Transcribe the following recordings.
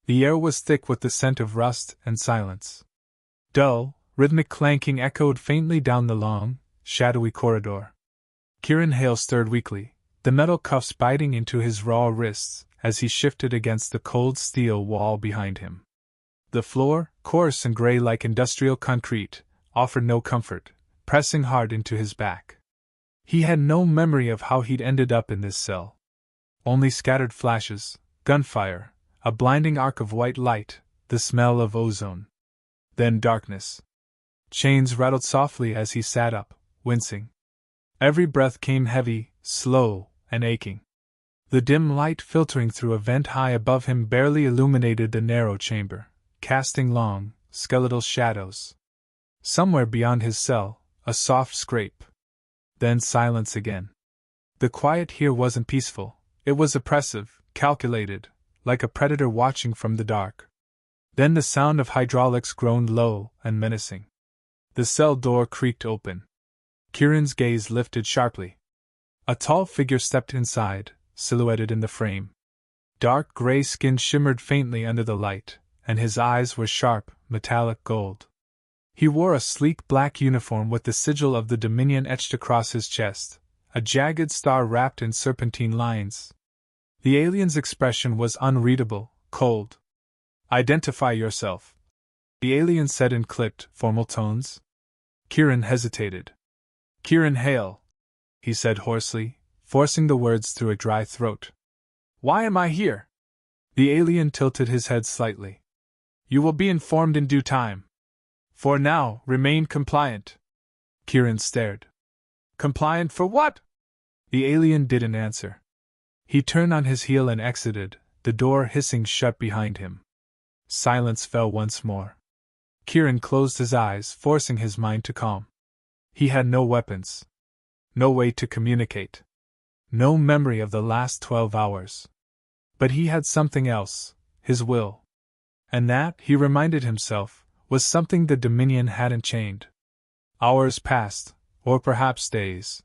The air was thick with the scent of rust and silence. Dull, rhythmic clanking echoed faintly down the long, shadowy corridor. Kieran Hale stirred weakly, the metal cuffs biting into his raw wrists as he shifted against the cold steel wall behind him. The floor, coarse and gray like industrial concrete, offered no comfort, pressing hard into his back. He had no memory of how he'd ended up in this cell. Only scattered flashes, gunfire, a blinding arc of white light, the smell of ozone. Then darkness. Chains rattled softly as he sat up, wincing. Every breath came heavy, slow, and aching. The dim light filtering through a vent high above him barely illuminated the narrow chamber, casting long, skeletal shadows. Somewhere beyond his cell, a soft scrape. Then silence again. The quiet here wasn't peaceful, it was oppressive, calculated, like a predator watching from the dark. Then the sound of hydraulics groaned low and menacing. The cell door creaked open. Kieran's gaze lifted sharply. A tall figure stepped inside, silhouetted in the frame. Dark gray skin shimmered faintly under the light, and his eyes were sharp, metallic gold. He wore a sleek black uniform with the sigil of the Dominion etched across his chest, a jagged star wrapped in serpentine lines. The alien's expression was unreadable, cold. "Identify yourself," the alien said in clipped, formal tones. Kieran hesitated. "Kieran Hale," he said hoarsely, forcing the words through a dry throat. "Why am I here?" The alien tilted his head slightly. "You will be informed in due time. For now, remain compliant." Kieran stared. "Compliant for what?" The alien didn't answer. He turned on his heel and exited, the door hissing shut behind him. Silence fell once more. Kieran closed his eyes, forcing his mind to calm. He had no weapons. No way to communicate. No memory of the last 12 hours. But he had something else, his will. And that, he reminded himself, was something the Dominion hadn't chained. Hours passed, or perhaps days.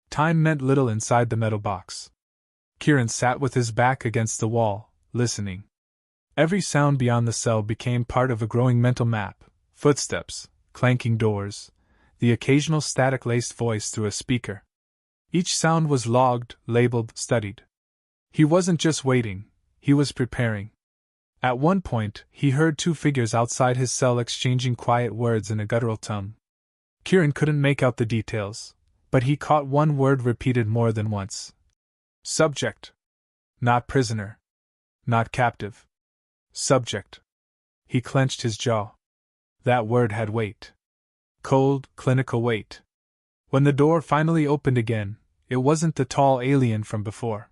Time meant little inside the metal box. Kieran sat with his back against the wall, listening. Every sound beyond the cell became part of a growing mental map: footsteps, clanking doors, the occasional static-laced voice through a speaker. Each sound was logged, labeled, studied. He wasn't just waiting, he was preparing. At one point, he heard two figures outside his cell exchanging quiet words in a guttural tongue. Kieran couldn't make out the details, but he caught one word repeated more than once. Subject. Not prisoner. Not captive. Subject. He clenched his jaw. That word had weight. Cold, clinical weight. When the door finally opened again, it wasn't the tall alien from before.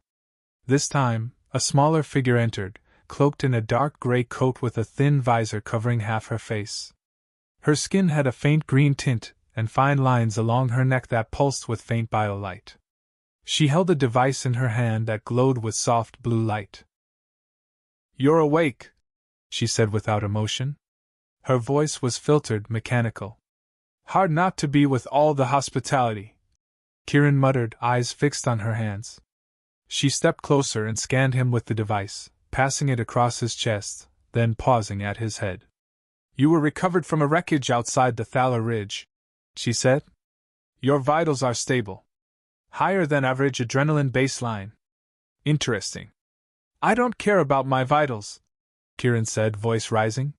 This time, a smaller figure entered, cloaked in a dark gray coat with a thin visor covering half her face. Her skin had a faint green tint, and fine lines along her neck that pulsed with faint biolight. She held a device in her hand that glowed with soft blue light. "You're awake," she said without emotion. Her voice was filtered, mechanical. "Hard not to be with all the hospitality," Kieran muttered, eyes fixed on her hands. She stepped closer and scanned him with the device, passing it across his chest, then pausing at his head. "You were recovered from a wreckage outside the Thaler Ridge," she said. "Your vitals are stable. Higher than average adrenaline baseline. Interesting." "I don't care about my vitals," Kieran said, voice rising.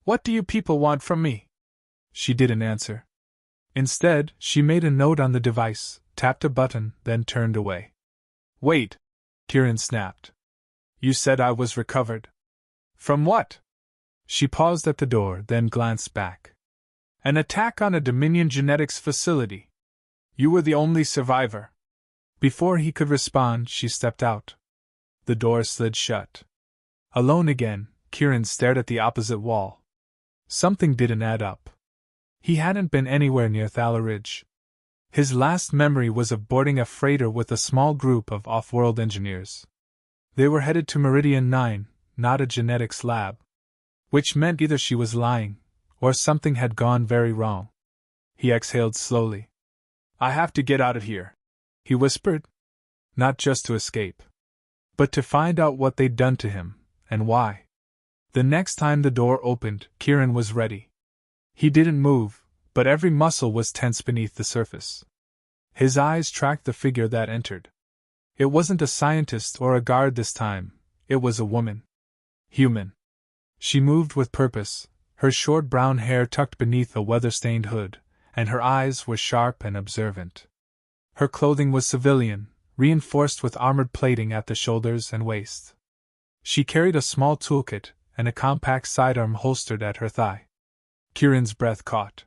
"What do you people want from me?" She didn't answer. Instead, she made a note on the device, tapped a button, then turned away. "Wait," Kieran snapped. "You said I was recovered. From what?" She paused at the door, then glanced back. "An attack on a Dominion genetics facility. You were the only survivor." Before he could respond, she stepped out. The door slid shut. Alone again, Kieran stared at the opposite wall. Something didn't add up. He hadn't been anywhere near Thaler Ridge. His last memory was of boarding a freighter with a small group of off-world engineers. They were headed to Meridian 9, not a genetics lab. Which meant either she was lying, or something had gone very wrong. He exhaled slowly. "I have to get out of here," he whispered. Not just to escape, but to find out what they'd done to him, and why. The next time the door opened, Kieran was ready. He didn't move, but every muscle was tense beneath the surface. His eyes tracked the figure that entered. It wasn't a scientist or a guard this time, it was a woman. Human. She moved with purpose, her short brown hair tucked beneath a weather-stained hood, and her eyes were sharp and observant. Her clothing was civilian, reinforced with armored plating at the shoulders and waist. She carried a small toolkit and a compact sidearm holstered at her thigh. Kieran's breath caught.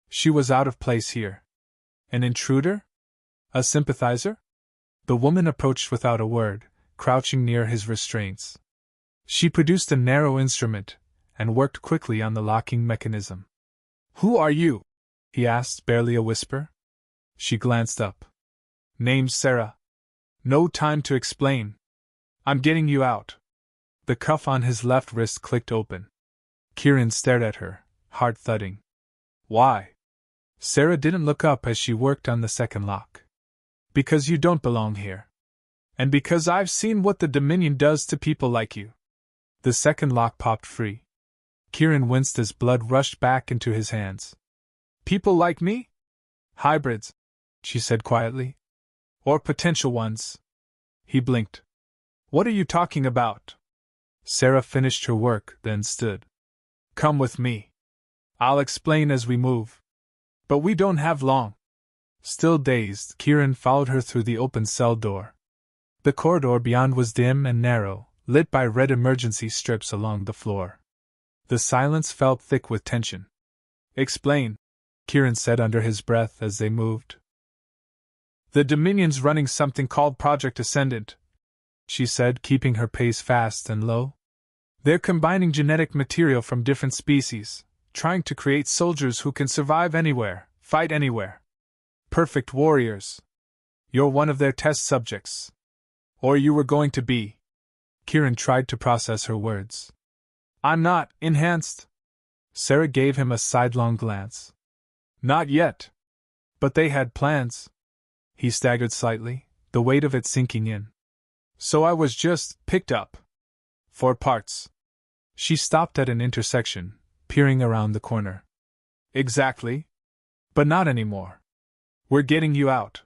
She was out of place here. An intruder? A sympathizer? The woman approached without a word, crouching near his restraints. She produced a narrow instrument and worked quickly on the locking mechanism. "Who are you?" he asked, barely a whisper. She glanced up. "Name's Sarah." "No time to explain. I'm getting you out." The cuff on his left wrist clicked open. Kieran stared at her, heart thudding. "Why?" Sarah didn't look up as she worked on the second lock. "Because you don't belong here. And because I've seen what the Dominion does to people like you." The second lock popped free. Kieran winced as blood rushed back into his hands. "People like me?" "Hybrids," she said quietly. "Or potential ones." He blinked. "What are you talking about?" Sarah finished her work, then stood. "Come with me. I'll explain as we move. But we don't have long." Still dazed, Kieran followed her through the open cell door. The corridor beyond was dim and narrow, lit by red emergency strips along the floor. The silence felt thick with tension. "Explain," Kieran said under his breath as they moved. "The Dominion's running something called Project Ascendant," she said, keeping her pace fast and low. "They're combining genetic material from different species, trying to create soldiers who can survive anywhere, fight anywhere. Perfect warriors. You're one of their test subjects. Or you were going to be." Kieran tried to process her words. "I'm not enhanced." Sarah gave him a sidelong glance. "Not yet. But they had plans." He staggered slightly, the weight of it sinking in. "So I was just picked up. For parts." She stopped at an intersection, peering around the corner. "Exactly. But not anymore. We're getting you out.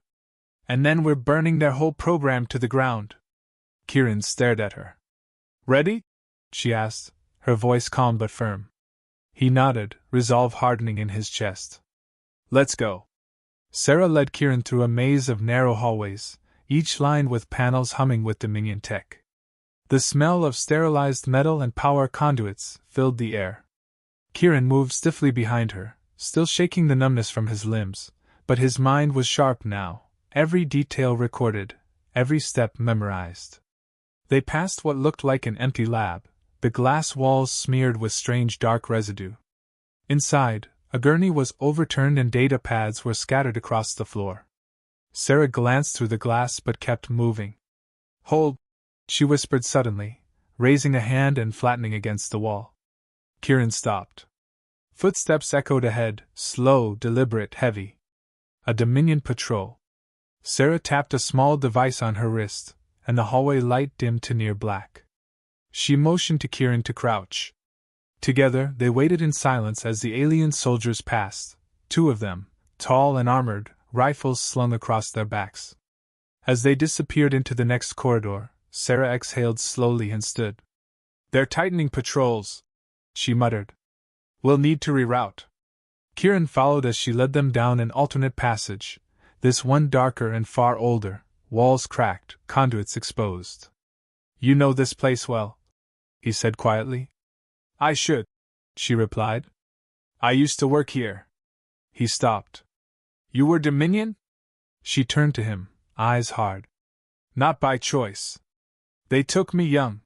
And then we're burning their whole program to the ground." Kieran stared at her. "Ready?" she asked, her voice calm but firm. He nodded, resolve hardening in his chest. "Let's go." Sarah led Kieran through a maze of narrow hallways, each lined with panels humming with Dominion tech. The smell of sterilized metal and power conduits filled the air. Kieran moved stiffly behind her, still shaking the numbness from his limbs, but his mind was sharp now, every detail recorded, every step memorized. They passed what looked like an empty lab, the glass walls smeared with strange dark residue. Inside, a gurney was overturned and data pads were scattered across the floor. Sarah glanced through the glass but kept moving. "Hold," she whispered suddenly, raising a hand and flattening against the wall. Kieran stopped. Footsteps echoed ahead, slow, deliberate, heavy. A Dominion patrol. Sarah tapped a small device on her wrist, and the hallway light dimmed to near black. She motioned to Kieran to crouch. Together, they waited in silence as the alien soldiers passed, two of them, tall and armored, rifles slung across their backs. As they disappeared into the next corridor, Sarah exhaled slowly and stood. "They're tightening patrols," she muttered. "We'll need to reroute." Kieran followed as she led them down an alternate passage, this one darker and far older, walls cracked, conduits exposed. "You know this place well," he said quietly. "I should," she replied. "I used to work here." He stopped. "You were Dominion?" She turned to him, eyes hard. "Not by choice. They took me young.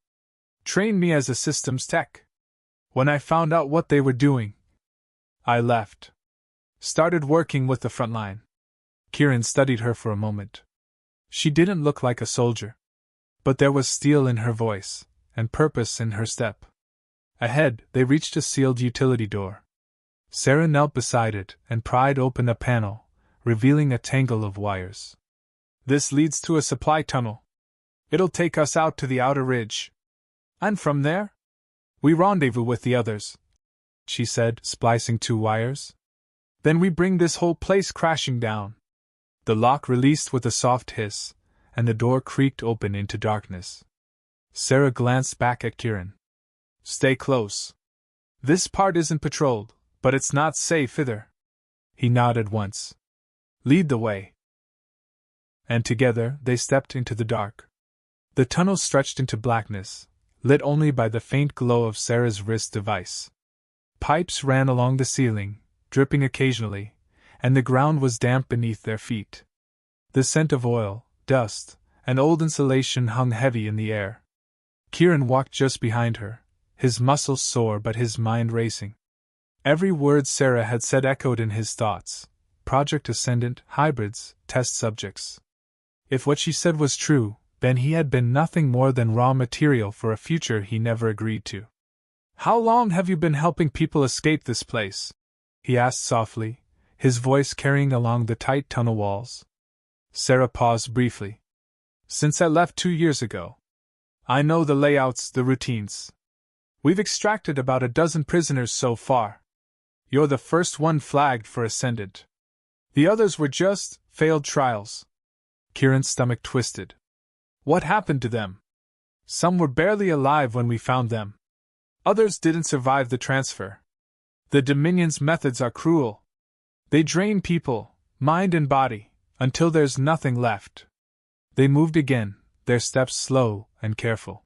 Trained me as a systems tech. When I found out what they were doing, I left. Started working with the front line." Kieran studied her for a moment. She didn't look like a soldier. But there was steel in her voice, and purpose in her step. Ahead, they reached a sealed utility door. Sarah knelt beside it and pried open a panel, revealing a tangle of wires. "This leads to a supply tunnel. It'll take us out to the outer ridge." "And from there?" We rendezvous with the others, she said, splicing 2 wires. Then we bring this whole place crashing down. The lock released with a soft hiss, and the door creaked open into darkness. Sarah glanced back at Kieran. Stay close. This part isn't patrolled, but it's not safe either. He nodded once. Lead the way. And together they stepped into the dark. The tunnel stretched into blackness, lit only by the faint glow of Sarah's wrist device. Pipes ran along the ceiling, dripping occasionally, and the ground was damp beneath their feet. The scent of oil, dust, and old insulation hung heavy in the air. Kieran walked just behind her, his muscles sore but his mind racing. Every word Sarah had said echoed in his thoughts. Project Ascendant, hybrids, test subjects. If what she said was true, then he had been nothing more than raw material for a future he never agreed to. How long have you been helping people escape this place? He asked softly, his voice carrying along the tight tunnel walls. Sarah paused briefly. Since I left 2 years ago. I know the layouts, the routines. We've extracted about a dozen prisoners so far. You're the first one flagged for Ascendant. The others were just failed trials. Kieran's stomach twisted. What happened to them? Some were barely alive when we found them. Others didn't survive the transfer. The Dominion's methods are cruel. They drain people, mind and body, until there's nothing left. They moved again, their steps slow and careful.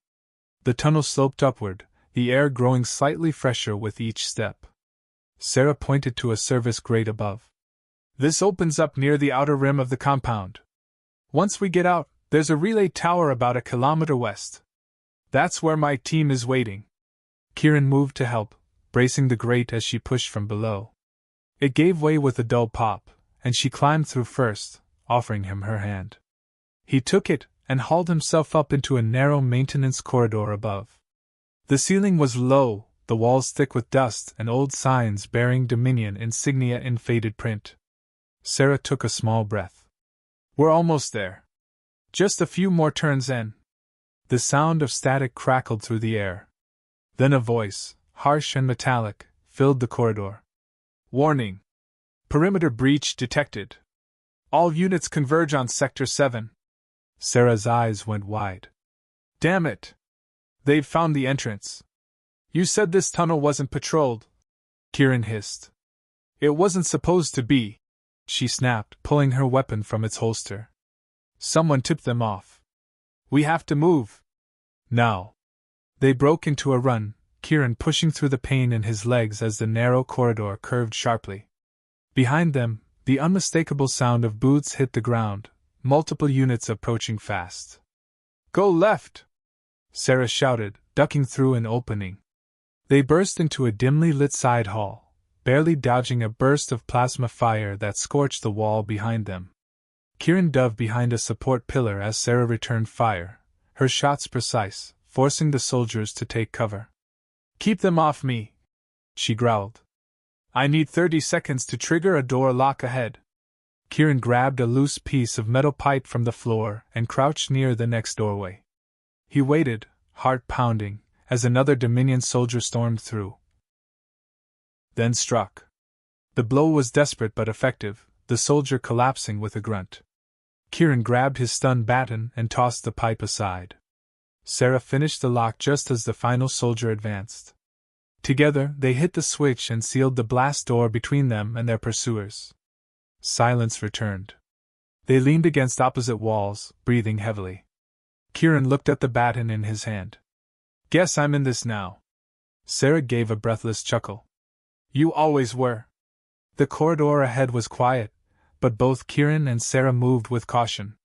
The tunnel sloped upward, the air growing slightly fresher with each step. Sarah pointed to a service grate above. This opens up near the outer rim of the compound. Once we get out, there's a relay tower about 1 kilometer west. That's where my team is waiting. Kieran moved to help, bracing the grate as she pushed from below. It gave way with a dull pop, and she climbed through first, offering him her hand. He took it and hauled himself up into a narrow maintenance corridor above. The ceiling was low, the walls thick with dust and old signs bearing Dominion insignia in faded print. Sarah took a small breath. We're almost there. Just a few more turns and... The sound of static crackled through the air. Then a voice, harsh and metallic, filled the corridor. Warning! Perimeter breach detected. All units converge on Sector 7. Sarah's eyes went wide. Damn it! They've found the entrance. You said this tunnel wasn't patrolled, Kieran hissed. It wasn't supposed to be, she snapped, pulling her weapon from its holster. Someone tipped them off. We have to move. Now. They broke into a run, Kieran pushing through the pain in his legs as the narrow corridor curved sharply. Behind them, the unmistakable sound of boots hit the ground, multiple units approaching fast. Go left! Sarah shouted, ducking through an opening. They burst into a dimly lit side hall, barely dodging a burst of plasma fire that scorched the wall behind them. Kieran dove behind a support pillar as Sarah returned fire, her shots precise, forcing the soldiers to take cover. Keep them off me, she growled. I need 30 seconds to trigger a door lock ahead. Kieran grabbed a loose piece of metal pipe from the floor and crouched near the next doorway. He waited, heart pounding, as another Dominion soldier stormed through. Then struck. The blow was desperate but effective, the soldier collapsing with a grunt. Kieran grabbed his stun baton and tossed the pipe aside. Sarah finished the lock just as the final soldier advanced. Together, they hit the switch and sealed the blast door between them and their pursuers. Silence returned. They leaned against opposite walls, breathing heavily. Kieran looked at the baton in his hand. Guess I'm in this now. Sarah gave a breathless chuckle. You always were. The corridor ahead was quiet, but both Kieran and Sarah moved with caution.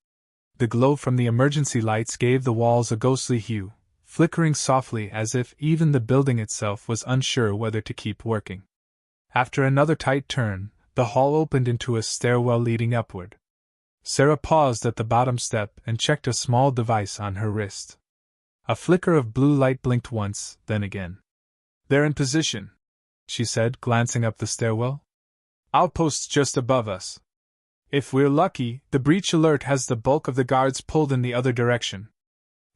The glow from the emergency lights gave the walls a ghostly hue, flickering softly as if even the building itself was unsure whether to keep working. After another tight turn, the hall opened into a stairwell leading upward. Sarah paused at the bottom step and checked a small device on her wrist. A flicker of blue light blinked once, then again. They're in position, she said, glancing up the stairwell. Outposts just above us. If we're lucky, the breach alert has the bulk of the guards pulled in the other direction.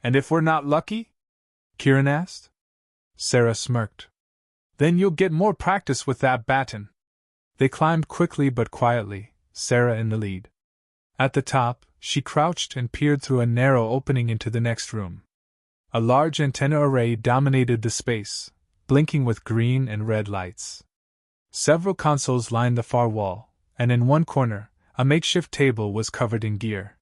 And if we're not lucky? Kieran asked. Sarah smirked. Then you'll get more practice with that baton. They climbed quickly but quietly, Sarah in the lead. At the top, she crouched and peered through a narrow opening into the next room. A large antenna array dominated the space, blinking with green and red lights. Several consoles lined the far wall, and in one corner, a makeshift table was covered in gear.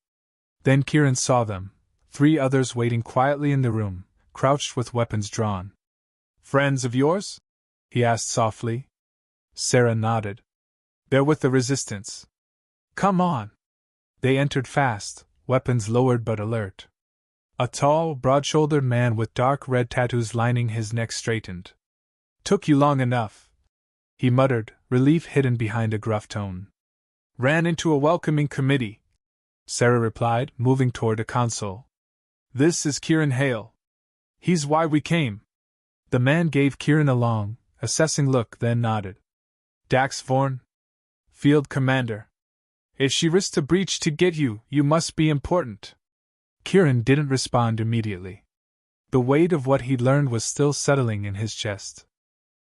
Then Kieran saw them, 3 others waiting quietly in the room, crouched with weapons drawn. "Friends of yours?" he asked softly. Sarah nodded. "They're with the resistance." "Come on." They entered fast, weapons lowered but alert. A tall, broad-shouldered man with dark red tattoos lining his neck straightened. "Took you long enough," he muttered, relief hidden behind a gruff tone. "Ran into a welcoming committee," Sarah replied, moving toward a console. "This is Kieran Hale. He's why we came." The man gave Kieran a long, assessing look, then nodded. "Dax Vorn? Field Commander. If she risked a breach to get you, you must be important." Kieran didn't respond immediately. The weight of what he'd learned was still settling in his chest.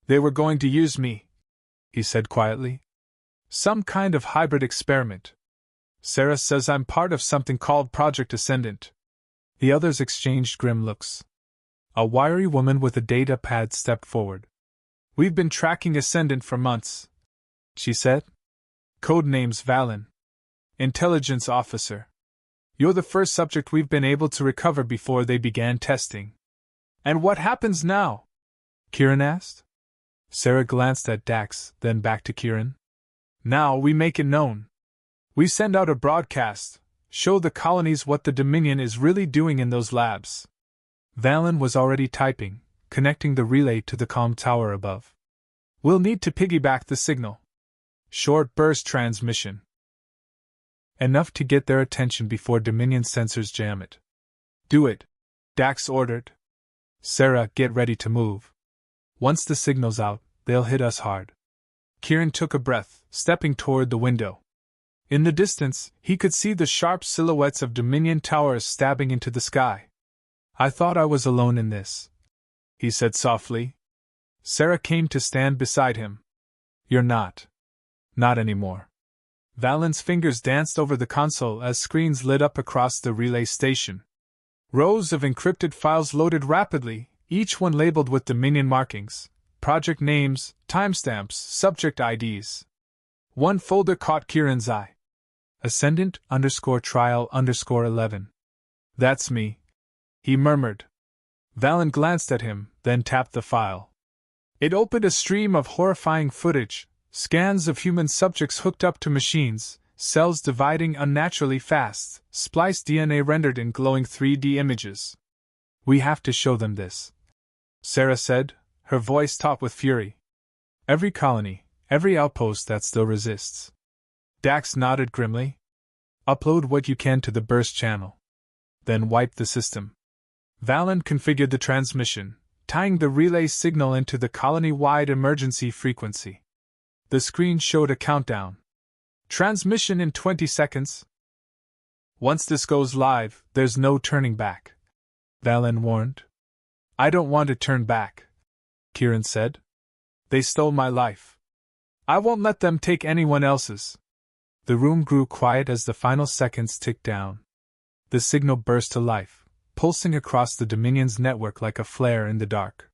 "They were going to use me," he said quietly. "Some kind of hybrid experiment. Sarah says I'm part of something called Project Ascendant." The others exchanged grim looks. A wiry woman with a data pad stepped forward. "We've been tracking Ascendant for months," she said. "Codename's Valen. Intelligence Officer. You're the first subject we've been able to recover before they began testing." "And what happens now?" Kieran asked. Sarah glanced at Dax, then back to Kieran. "Now we make it known. We send out a broadcast, show the colonies what the Dominion is really doing in those labs." Valen was already typing, connecting the relay to the comm tower above. "We'll need to piggyback the signal. Short burst transmission. Enough to get their attention before Dominion sensors jam it." "Do it," Dax ordered. "Sarah, get ready to move. Once the signal's out, they'll hit us hard." Kieran took a breath, stepping toward the window. In the distance, he could see the sharp silhouettes of Dominion towers stabbing into the sky. "I thought I was alone in this," he said softly. Sarah came to stand beside him. "You're not. Not anymore." Valen's fingers danced over the console as screens lit up across the relay station. Rows of encrypted files loaded rapidly, each one labeled with Dominion markings, project names, timestamps, subject IDs. One folder caught Kieran's eye. Ascendant_trial_11. "That's me," he murmured. Valen glanced at him, then tapped the file. It opened a stream of horrifying footage, scans of human subjects hooked up to machines, cells dividing unnaturally fast, spliced DNA rendered in glowing 3D images. "We have to show them this," Sarah said, her voice taut with fury. "Every colony, every outpost that still resists." Dax nodded grimly. "Upload what you can to the burst channel. Then wipe the system." Valen configured the transmission, tying the relay signal into the colony-wide emergency frequency. The screen showed a countdown. "Transmission in 20 seconds. Once this goes live, there's no turning back," Valen warned. "I don't want to turn back," Kieran said. "They stole my life. I won't let them take anyone else's." The room grew quiet as the final seconds ticked down. The signal burst to life, pulsing across the Dominion's network like a flare in the dark.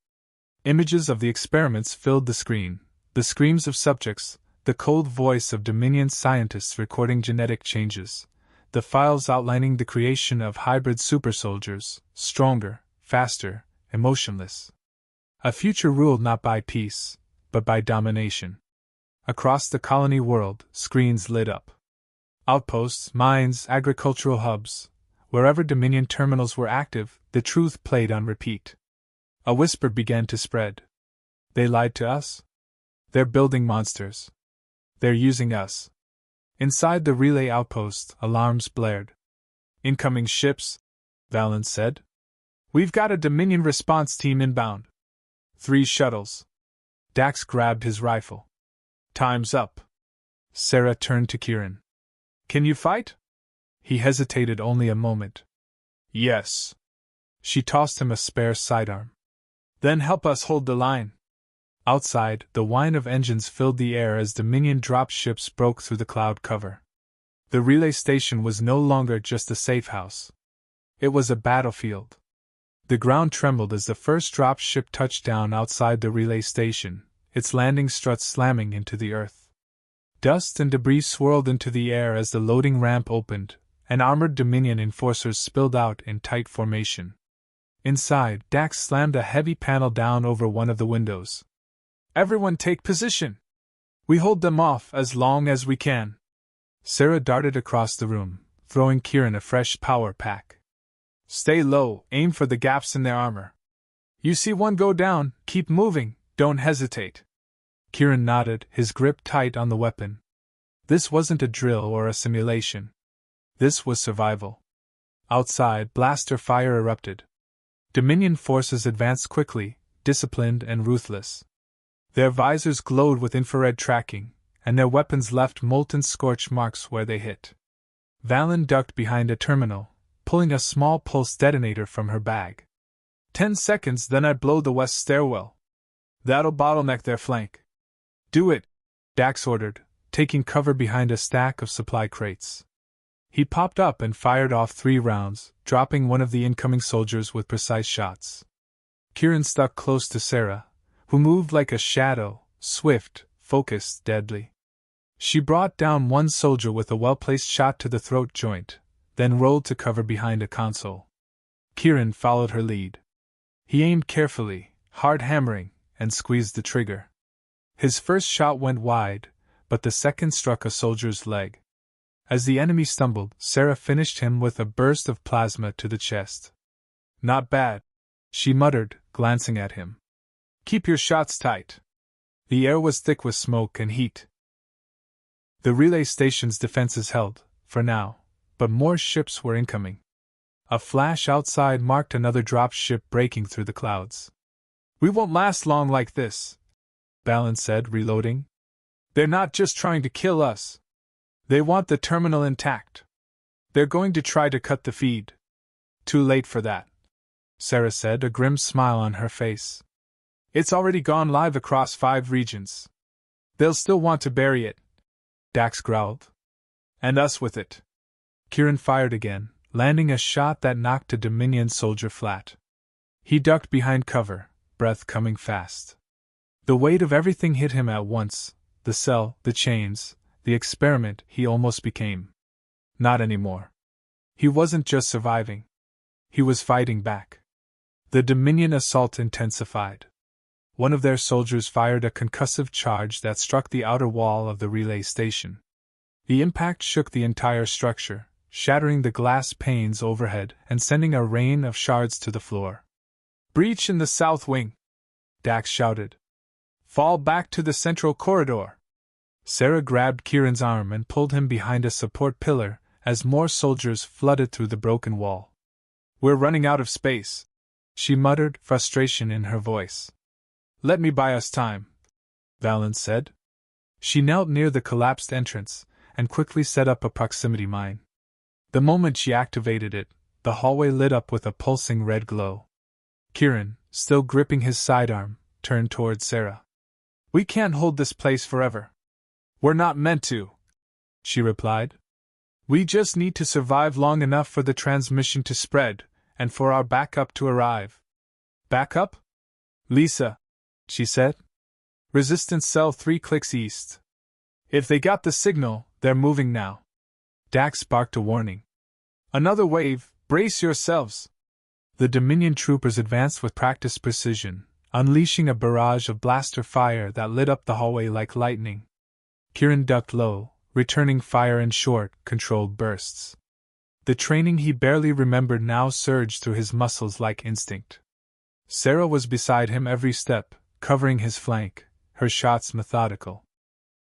Images of the experiments filled the screen, the screams of subjects, the cold voice of Dominion scientists recording genetic changes, the files outlining the creation of hybrid supersoldiers, stronger, faster, emotionless. A future ruled not by peace, but by domination. Across the colony world, screens lit up. Outposts, mines, agricultural hubs, wherever Dominion terminals were active, the truth played on repeat. A whisper began to spread. "They lied to us? They're building monsters. They're using us." Inside the relay outpost, alarms blared. "Incoming ships," Valen said. "We've got a Dominion response team inbound. 3 shuttles." Dax grabbed his rifle. "Time's up." Sarah turned to Kieran. "Can you fight?" He hesitated only a moment. "Yes." She tossed him a spare sidearm. Then help us hold the line. Outside, the whine of engines filled the air as Dominion dropships broke through the cloud cover. The relay station was no longer just a safe house. It was a battlefield. The ground trembled as the first dropship touched down outside the relay station, its landing struts slamming into the earth. Dust and debris swirled into the air as the loading ramp opened, and armored Dominion enforcers spilled out in tight formation. Inside, Dax slammed a heavy panel down over one of the windows. Everyone take position! We hold them off as long as we can. Sarah darted across the room, throwing Kieran a fresh power pack. Stay low, aim for the gaps in their armor. You see one go down, keep moving, don't hesitate. Kieran nodded, his grip tight on the weapon. This wasn't a drill or a simulation. This was survival. Outside, blaster fire erupted. Dominion forces advanced quickly, disciplined and ruthless. Their visors glowed with infrared tracking, and their weapons left molten scorch marks where they hit. Valen ducked behind a terminal, pulling a small pulse detonator from her bag. 10 seconds, then I blow the west stairwell. That'll bottleneck their flank. Do it, Dax ordered, taking cover behind a stack of supply crates. He popped up and fired off 3 rounds, dropping one of the incoming soldiers with precise shots. Kieran stuck close to Sarah, who moved like a shadow, swift, focused, deadly. She brought down one soldier with a well-placed shot to the throat joint, then rolled to cover behind a console. Kieran followed her lead. He aimed carefully, hard hammering, and squeezed the trigger. His first shot went wide, but the second struck a soldier's leg. As the enemy stumbled, Sarah finished him with a burst of plasma to the chest. Not bad, she muttered, glancing at him. Keep your shots tight. The air was thick with smoke and heat. The relay station's defenses held, for now, but more ships were incoming. A flash outside marked another drop ship breaking through the clouds. We won't last long like this, Valen said, reloading. They're not just trying to kill us. They want the terminal intact. They're going to try to cut the feed. Too late for that, Sarah said, a grim smile on her face. It's already gone live across 5 regions. They'll still want to bury it, Dax growled. And us with it. Kieran fired again, landing a shot that knocked a Dominion soldier flat. He ducked behind cover, breath coming fast. The weight of everything hit him at once, the cell, the chains, the experiment he almost became. Not anymore. He wasn't just surviving. He was fighting back. The Dominion assault intensified. One of their soldiers fired a concussive charge that struck the outer wall of the relay station. The impact shook the entire structure, shattering the glass panes overhead and sending a rain of shards to the floor. Breach in the south wing, Dax shouted. Fall back to the central corridor. Sarah grabbed Kieran's arm and pulled him behind a support pillar as more soldiers flooded through the broken wall. We're running out of space, she muttered, frustration in her voice. Let me buy us time, Valen said. She knelt near the collapsed entrance and quickly set up a proximity mine. The moment she activated it, the hallway lit up with a pulsing red glow. Kieran, still gripping his sidearm, turned toward Sarah. We can't hold this place forever. We're not meant to, she replied. We just need to survive long enough for the transmission to spread, and for our backup to arrive. Backup? Lisa, she said. Resistance cell 3 clicks east. If they got the signal, they're moving now. Dax barked a warning. Another wave, brace yourselves. The Dominion troopers advanced with practiced precision, unleashing a barrage of blaster fire that lit up the hallway like lightning. Kieran ducked low, returning fire in short, controlled bursts. The training he barely remembered now surged through his muscles like instinct. Sarah was beside him every step, covering his flank, her shots methodical.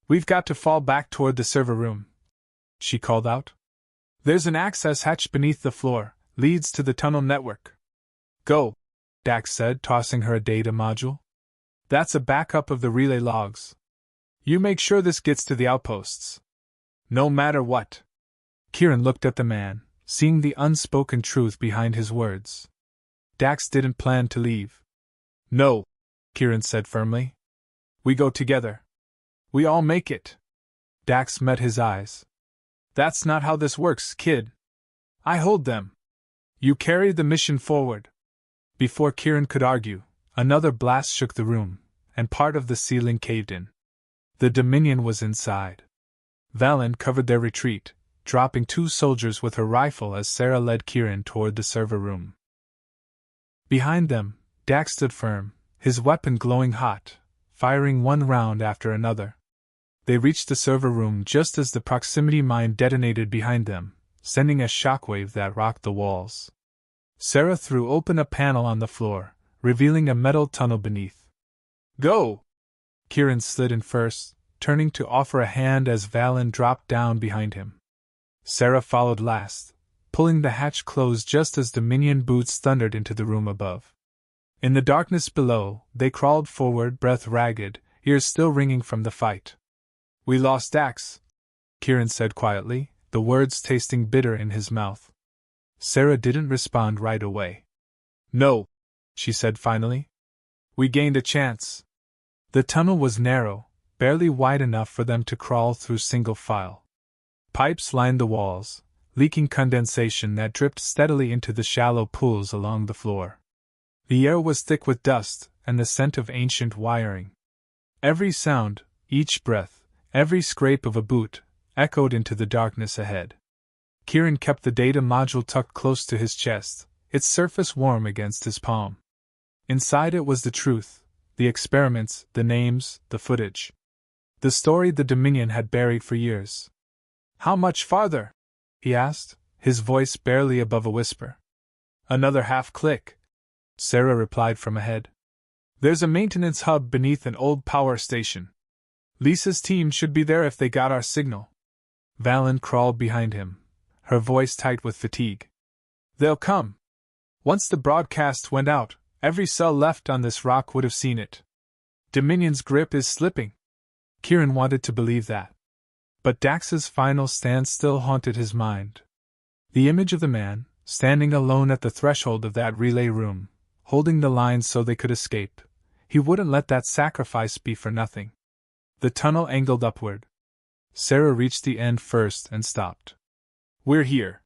We've got to fall back toward the server room, she called out. There's an access hatch beneath the floor, leads to the tunnel network. Go, Dax said, tossing her a data module. That's a backup of the relay logs. You make sure this gets to the outposts. No matter what. Kieran looked at the man, seeing the unspoken truth behind his words. Dax didn't plan to leave. No, Kieran said firmly. We go together. We all make it. Dax met his eyes. That's not how this works, kid. I hold them. You carry the mission forward. Before Kieran could argue, another blast shook the room, and part of the ceiling caved in. The Dominion was inside. Valen covered their retreat, dropping 2 soldiers with her rifle as Sarah led Kieran toward the server room. Behind them, Dax stood firm, his weapon glowing hot, firing one round after another. They reached the server room just as the proximity mine detonated behind them, sending a shockwave that rocked the walls. Sarah threw open a panel on the floor, revealing a metal tunnel beneath. Go! Kieran slid in first, turning to offer a hand as Valen dropped down behind him. Sarah followed last, pulling the hatch closed just as Dominion boots thundered into the room above. In the darkness below, they crawled forward, breath ragged, ears still ringing from the fight. We lost Dax, Kieran said quietly, the words tasting bitter in his mouth. Sarah didn't respond right away. No, she said finally. We gained a chance. The tunnel was narrow, barely wide enough for them to crawl through single file. Pipes lined the walls, leaking condensation that dripped steadily into the shallow pools along the floor. The air was thick with dust and the scent of ancient wiring. Every sound, each breath, every scrape of a boot, echoed into the darkness ahead. Kieran kept the data module tucked close to his chest, its surface warm against his palm. Inside it was the truth, the experiments, the names, the footage. The story the Dominion had buried for years. How much farther? He asked, his voice barely above a whisper. Another half-click, Sarah replied from ahead. There's a maintenance hub beneath an old power station. Lisa's team should be there if they got our signal. Valen crawled behind him, her voice tight with fatigue. They'll come. Once the broadcast went out, every cell left on this rock would have seen it. Dominion's grip is slipping. Kieran wanted to believe that. But Dax's final standstill haunted his mind. The image of the man, standing alone at the threshold of that relay room, holding the lines so they could escape. He wouldn't let that sacrifice be for nothing. The tunnel angled upward. Sarah reached the end first and stopped. We're here.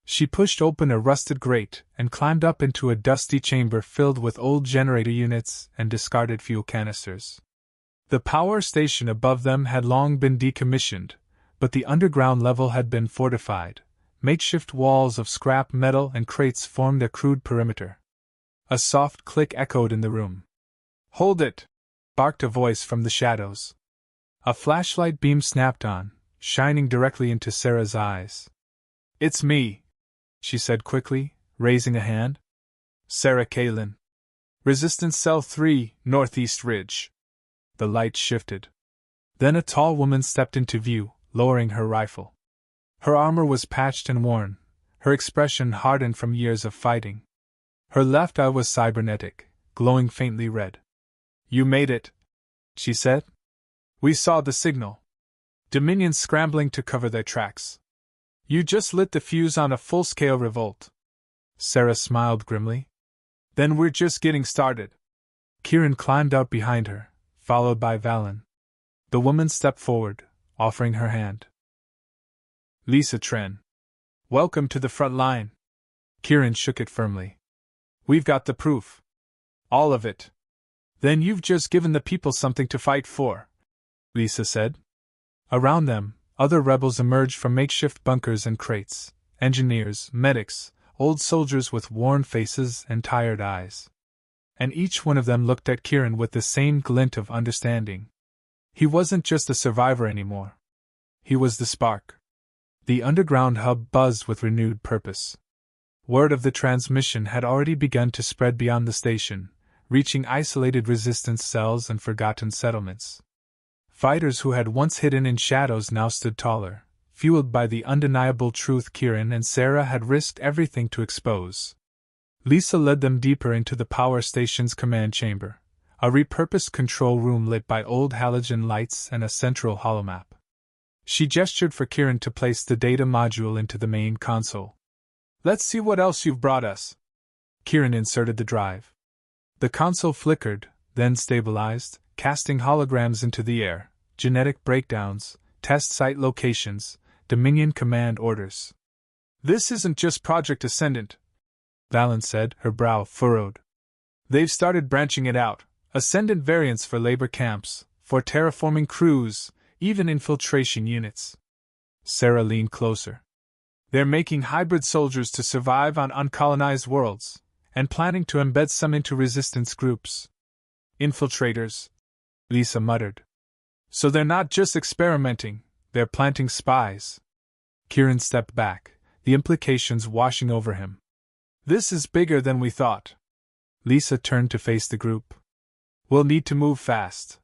She pushed open a rusted grate and climbed up into a dusty chamber filled with old generator units and discarded fuel canisters. The power station above them had long been decommissioned, but the underground level had been fortified. Makeshift walls of scrap metal and crates formed a crude perimeter. A soft click echoed in the room. Hold it! Barked a voice from the shadows. A flashlight beam snapped on, shining directly into Sarah's eyes. It's me, she said quickly, raising a hand. Sarah Kalin. Resistance Cell 3, Northeast Ridge. The light shifted. Then a tall woman stepped into view, lowering her rifle. Her armor was patched and worn, her expression hardened from years of fighting. Her left eye was cybernetic, glowing faintly red. You made it, she said. We saw the signal. Dominion scrambling to cover their tracks. You just lit the fuse on a full-scale revolt. Sarah smiled grimly. Then we're just getting started. Kieran climbed out behind her, followed by Valen. The woman stepped forward, offering her hand. Lisa Tren. Welcome to the front line. Kieran shook it firmly. We've got the proof. All of it. Then you've just given the people something to fight for, Lisa said. Around them, other rebels emerged from makeshift bunkers and crates, engineers, medics, old soldiers with worn faces and tired eyes. And each one of them looked at Kieran with the same glint of understanding. He wasn't just a survivor anymore. He was the spark. The underground hub buzzed with renewed purpose. Word of the transmission had already begun to spread beyond the station, reaching isolated resistance cells and forgotten settlements. Fighters who had once hidden in shadows now stood taller, fueled by the undeniable truth Kieran and Sarah had risked everything to expose. Lisa led them deeper into the power station's command chamber, a repurposed control room lit by old halogen lights and a central holomap. She gestured for Kieran to place the data module into the main console. Let's see what else you've brought us. Kieran inserted the drive. The console flickered, then stabilized, casting holograms into the air, genetic breakdowns, test site locations, Dominion command orders. This isn't just Project Ascendant, Valen said, her brow furrowed. They've started branching it out, Ascendant variants for labor camps, for terraforming crews, even infiltration units. Sarah leaned closer. They're making hybrid soldiers to survive on uncolonized worlds, and planning to embed some into resistance groups. Infiltrators, Lisa muttered. So they're not just experimenting, they're planting spies. Kieran stepped back, the implications washing over him. This is bigger than we thought. Lisa turned to face the group. We'll need to move fast.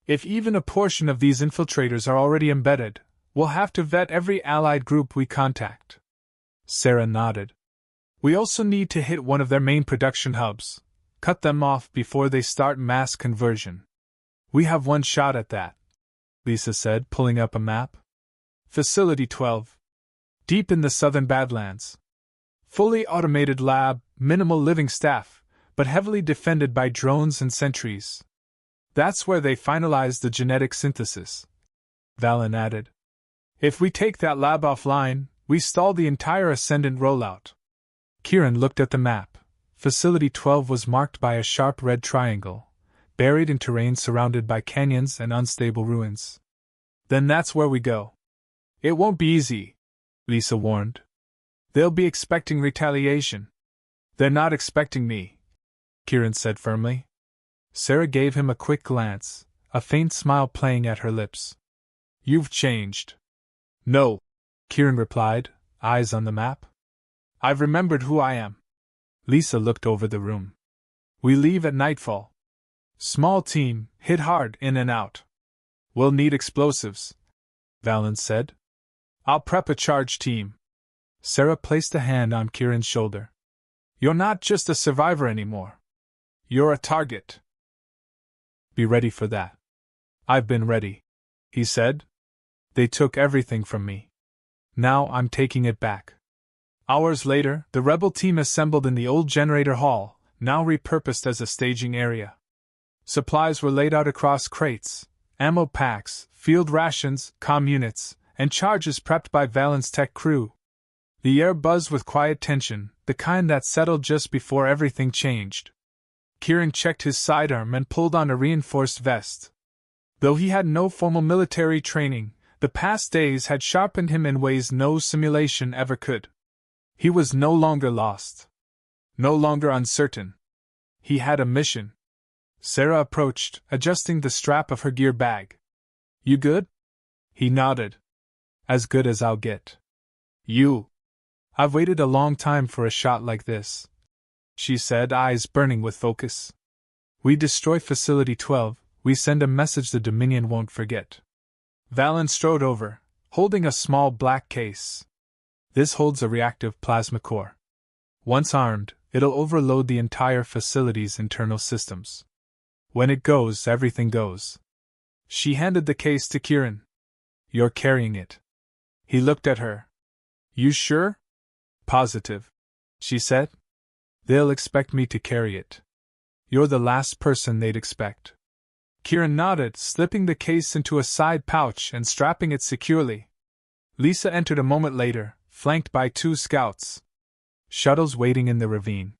If even a portion of these infiltrators are already embedded, we'll have to vet every allied group we contact. Sarah nodded. We also need to hit one of their main production hubs, cut them off before they start mass conversion. We have one shot at that, Lisa said, pulling up a map. Facility 12. Deep in the southern Badlands. Fully automated lab, minimal living staff, but heavily defended by drones and sentries. That's where they finalized the genetic synthesis, Valen added. If we take that lab offline, we stall the entire Ascendant rollout. Kieran looked at the map. Facility 12 was marked by a sharp red triangle, buried in terrain surrounded by canyons and unstable ruins. Then that's where we go. It won't be easy, Lisa warned. They'll be expecting retaliation. They're not expecting me, Kieran said firmly. Sarah gave him a quick glance, a faint smile playing at her lips. You've changed. No, Kieran replied, eyes on the map. I've remembered who I am. Lisa looked over the room. We leave at nightfall. Small team, hit hard, in and out. We'll need explosives, Valen said. I'll prep a charge team. Sarah placed a hand on Kieran's shoulder. You're not just a survivor anymore. You're a target. Be ready for that. I've been ready, he said. They took everything from me. Now I'm taking it back. Hours later, the rebel team assembled in the old generator hall, now repurposed as a staging area. Supplies were laid out across crates, ammo packs, field rations, comm units, and charges prepped by Valen's tech crew. The air buzzed with quiet tension, the kind that settled just before everything changed. Kieran checked his sidearm and pulled on a reinforced vest. Though he had no formal military training, the past days had sharpened him in ways no simulation ever could. He was no longer lost. No longer uncertain. He had a mission. Sarah approached, adjusting the strap of her gear bag. You good? He nodded. As good as I'll get. I've waited a long time for a shot like this, she said, eyes burning with focus. We destroy Facility 12, we send a message the Dominion won't forget. Valen strode over, holding a small black case. This holds a reactive plasma core. Once armed, it'll overload the entire facility's internal systems. When it goes, everything goes. She handed the case to Kieran. You're carrying it. He looked at her. You sure? Positive, she said. They'll expect me to carry it. You're the last person they'd expect. Kieran nodded, slipping the case into a side pouch and strapping it securely. Lisa entered a moment later, flanked by 2 scouts. Shuttles waiting in the ravine.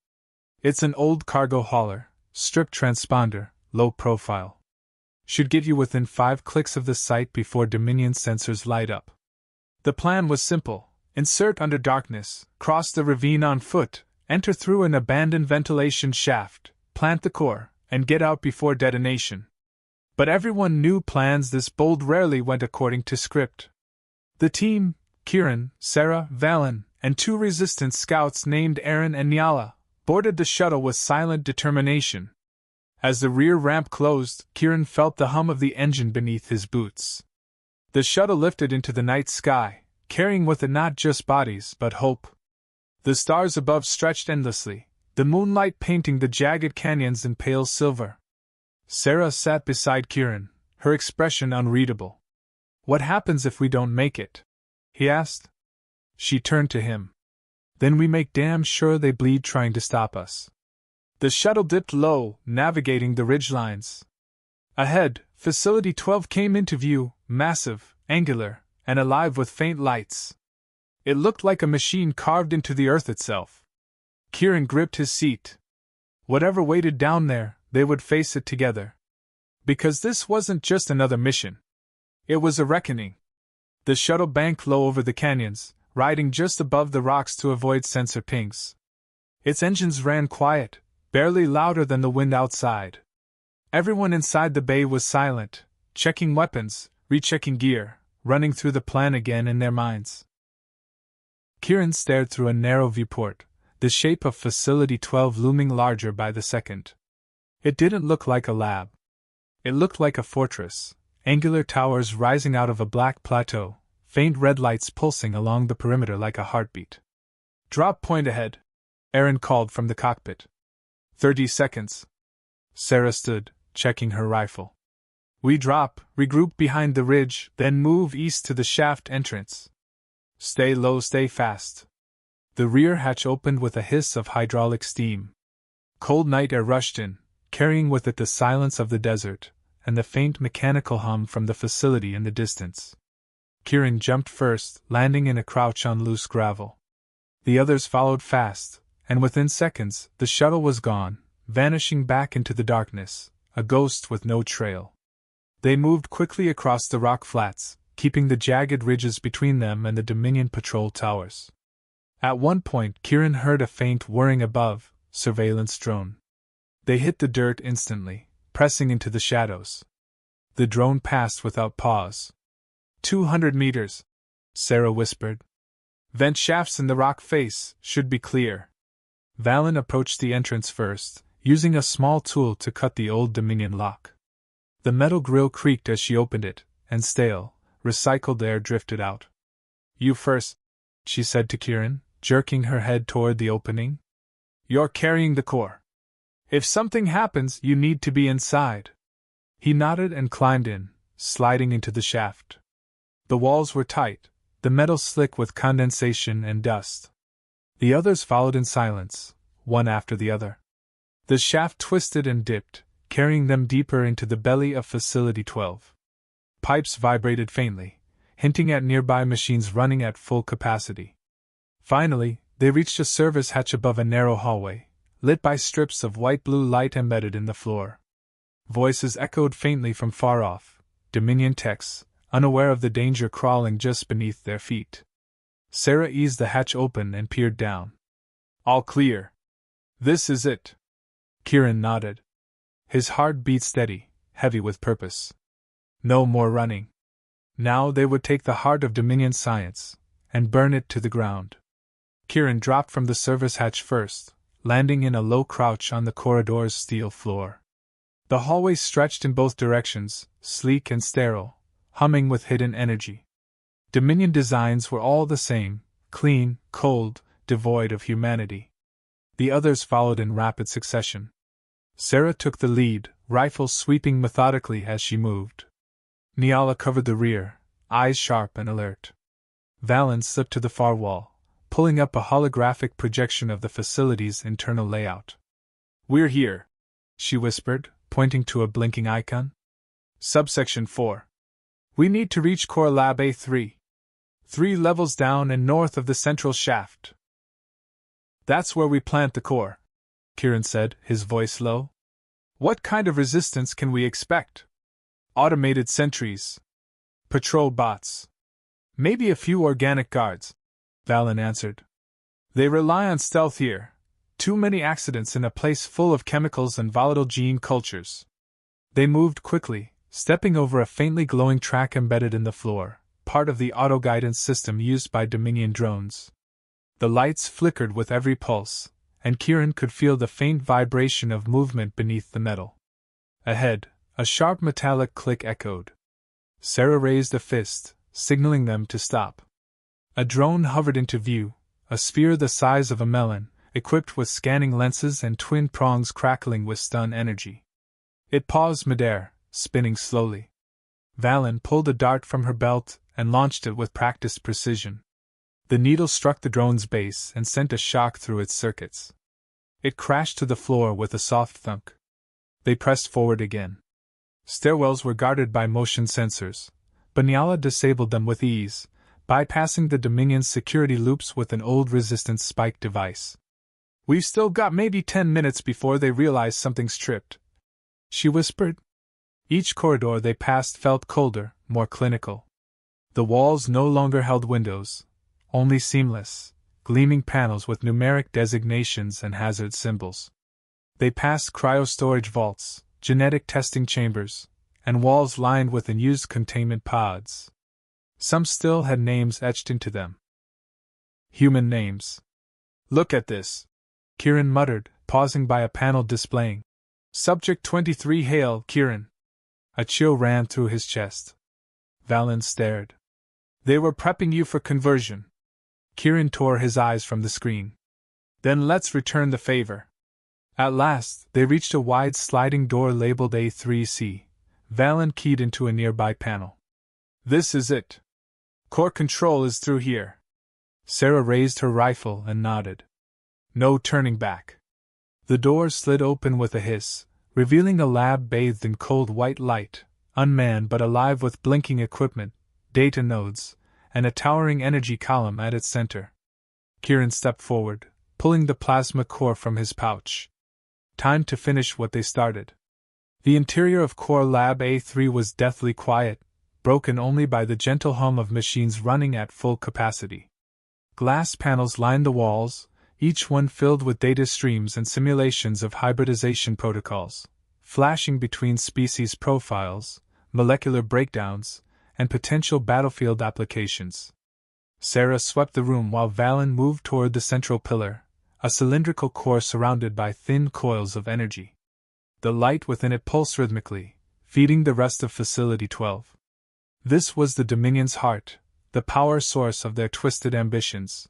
It's an old cargo hauler, strip transponder, low profile. Should get you within 5 clicks of the site before Dominion sensors light up. The plan was simple. Insert under darkness, cross the ravine on foot, enter through an abandoned ventilation shaft, plant the core, and get out before detonation. But everyone knew plans this bold rarely went according to script. The team, Kieran, Sarah, Valen, and 2 resistance scouts named Aaron and Nyala, boarded the shuttle with silent determination. As the rear ramp closed, Kieran felt the hum of the engine beneath his boots. The shuttle lifted into the night sky, carrying with it not just bodies but hope. The stars above stretched endlessly, the moonlight painting the jagged canyons in pale silver. Sarah sat beside Kieran, her expression unreadable. What happens if we don't make it? He asked. She turned to him. Then we make damn sure they bleed trying to stop us. The shuttle dipped low, navigating the ridgelines. Ahead, Facility 12 came into view, massive, angular, and alive with faint lights. It looked like a machine carved into the earth itself. Kieran gripped his seat. Whatever waited down there, they would face it together. Because this wasn't just another mission. It was a reckoning. The shuttle banked low over the canyons, riding just above the rocks to avoid sensor pings. Its engines ran quiet, barely louder than the wind outside. Everyone inside the bay was silent, checking weapons, rechecking gear, running through the plan again in their minds. Kieran stared through a narrow viewport, the shape of Facility 12 looming larger by the second. It didn't look like a lab. It looked like a fortress, angular towers rising out of a black plateau, faint red lights pulsing along the perimeter like a heartbeat. "Drop point ahead," Aaron called from the cockpit. 30 seconds. Sarah stood, checking her rifle. "We drop, regroup behind the ridge, then move east to the shaft entrance. Stay low, stay fast." The rear hatch opened with a hiss of hydraulic steam. Cold night air rushed in, carrying with it the silence of the desert, and the faint mechanical hum from the facility in the distance. Kieran jumped first, landing in a crouch on loose gravel. The others followed fast, and within seconds, the shuttle was gone, vanishing back into the darkness, a ghost with no trail. They moved quickly across the rock flats, keeping the jagged ridges between them and the Dominion patrol towers. At one point, Kieran heard a faint whirring above, surveillance drone. They hit the dirt instantly, pressing into the shadows. The drone passed without pause. 200 meters, Sarah whispered. "Vent shafts in the rock face, should be clear." Valen approached the entrance first, using a small tool to cut the old Dominion lock. The metal grill creaked as she opened it, and stale, recycled air drifted out. "You first," she said to Kieran, jerking her head toward the opening. "You're carrying the core. If something happens, you need to be inside." He nodded and climbed in, sliding into the shaft. The walls were tight, the metal slick with condensation and dust. The others followed in silence, one after the other. The shaft twisted and dipped, carrying them deeper into the belly of Facility 12. Pipes vibrated faintly, hinting at nearby machines running at full capacity. Finally, they reached a service hatch above a narrow hallway, lit by strips of white-blue light embedded in the floor. Voices echoed faintly from far off, Dominion techs, unaware of the danger crawling just beneath their feet. Sarah eased the hatch open and peered down. "All clear. This is it." Kieran nodded. His heart beat steady, heavy with purpose. No more running. Now they would take the heart of Dominion science, and burn it to the ground. Kieran dropped from the service hatch first, landing in a low crouch on the corridor's steel floor. The hallway stretched in both directions, sleek and sterile, humming with hidden energy. Dominion designs were all the same, clean, cold, devoid of humanity. The others followed in rapid succession. Sarah took the lead, rifle sweeping methodically as she moved. Niala covered the rear, eyes sharp and alert. Valen slipped to the far wall, pulling up a holographic projection of the facility's internal layout. "We're here," she whispered, pointing to a blinking icon. "Subsection 4. We need to reach Core Lab A3. 3 levels down and north of the central shaft." "That's where we plant the core," Kieran said, his voice low. "What kind of resistance can we expect?" "Automated sentries. Patrol bots. Maybe a few organic guards," Valen answered. "They rely on stealth here. Too many accidents in a place full of chemicals and volatile gene cultures." They moved quickly, stepping over a faintly glowing track embedded in the floor, part of the auto-guidance system used by Dominion drones. The lights flickered with every pulse, and Kieran could feel the faint vibration of movement beneath the metal. Ahead, a sharp metallic click echoed. Sarah raised a fist, signaling them to stop. A drone hovered into view, a sphere the size of a melon, equipped with scanning lenses and twin prongs crackling with stun energy. It paused midair, spinning slowly. Valen pulled a dart from her belt and launched it with practiced precision. The needle struck the drone's base and sent a shock through its circuits. It crashed to the floor with a soft thunk. They pressed forward again. Stairwells were guarded by motion sensors, but Nyala disabled them with ease, bypassing the Dominion's security loops with an old resistance spike device. "We've still got maybe 10 minutes before they realize something's tripped," she whispered. Each corridor they passed felt colder, more clinical. The walls no longer held windows, only seamless, gleaming panels with numeric designations and hazard symbols. They passed cryo-storage vaults, genetic testing chambers, and walls lined with unused containment pods. Some still had names etched into them. Human names. "Look at this," Kieran muttered, pausing by a panel displaying Subject 23 Hail, Kieran. A chill ran through his chest. Valen stared. "They were prepping you for conversion." Kieran tore his eyes from the screen. "Then let's return the favor." At last, they reached a wide sliding door labeled A3C. Valen keyed into a nearby panel. "This is it. Core control is through here." Sarah raised her rifle and nodded. No turning back. The doors slid open with a hiss, revealing a lab bathed in cold white light, unmanned but alive with blinking equipment, data nodes, and a towering energy column at its center. Kieran stepped forward, pulling the plasma core from his pouch. Time to finish what they started. The interior of Core Lab A3 was deathly quiet, broken only by the gentle hum of machines running at full capacity. Glass panels lined the walls, each one filled with data streams and simulations of hybridization protocols, flashing between species profiles, molecular breakdowns, and potential battlefield applications. Sarah swept the room while Valen moved toward the central pillar, a cylindrical core surrounded by thin coils of energy. The light within it pulsed rhythmically, feeding the rest of Facility 12. This was the Dominion's heart, the power source of their twisted ambitions.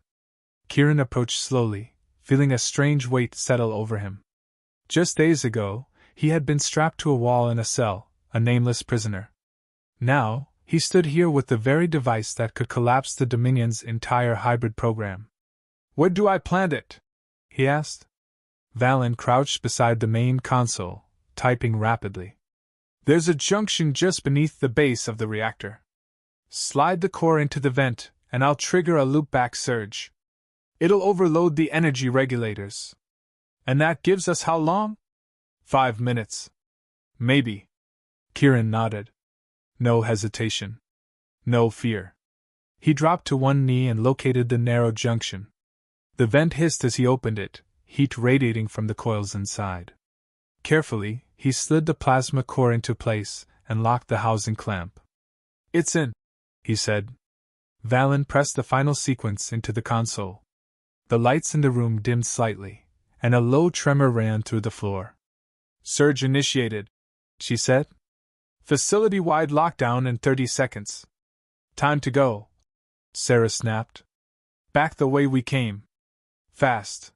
Kieran approached slowly, feeling a strange weight settle over him. Just days ago, he had been strapped to a wall in a cell, a nameless prisoner. Now, he stood here with the very device that could collapse the Dominion's entire hybrid program. "Where do I plant it?" he asked. Valen crouched beside the main console, typing rapidly. "There's a junction just beneath the base of the reactor. Slide the core into the vent, and I'll trigger a loopback surge. It'll overload the energy regulators. And that gives us how long? 5 minutes. Maybe." Kieran nodded. No hesitation. No fear. He dropped to one knee and located the narrow junction. The vent hissed as he opened it, heat radiating from the coils inside. Carefully, he slid the plasma core into place and locked the housing clamp. "It's in," he said. Valen pressed the final sequence into the console. The lights in the room dimmed slightly, and a low tremor ran through the floor. "Surge initiated," she said. "Facility-wide lockdown in 30 seconds. Time to go," Sarah snapped. "Back the way we came. Fast."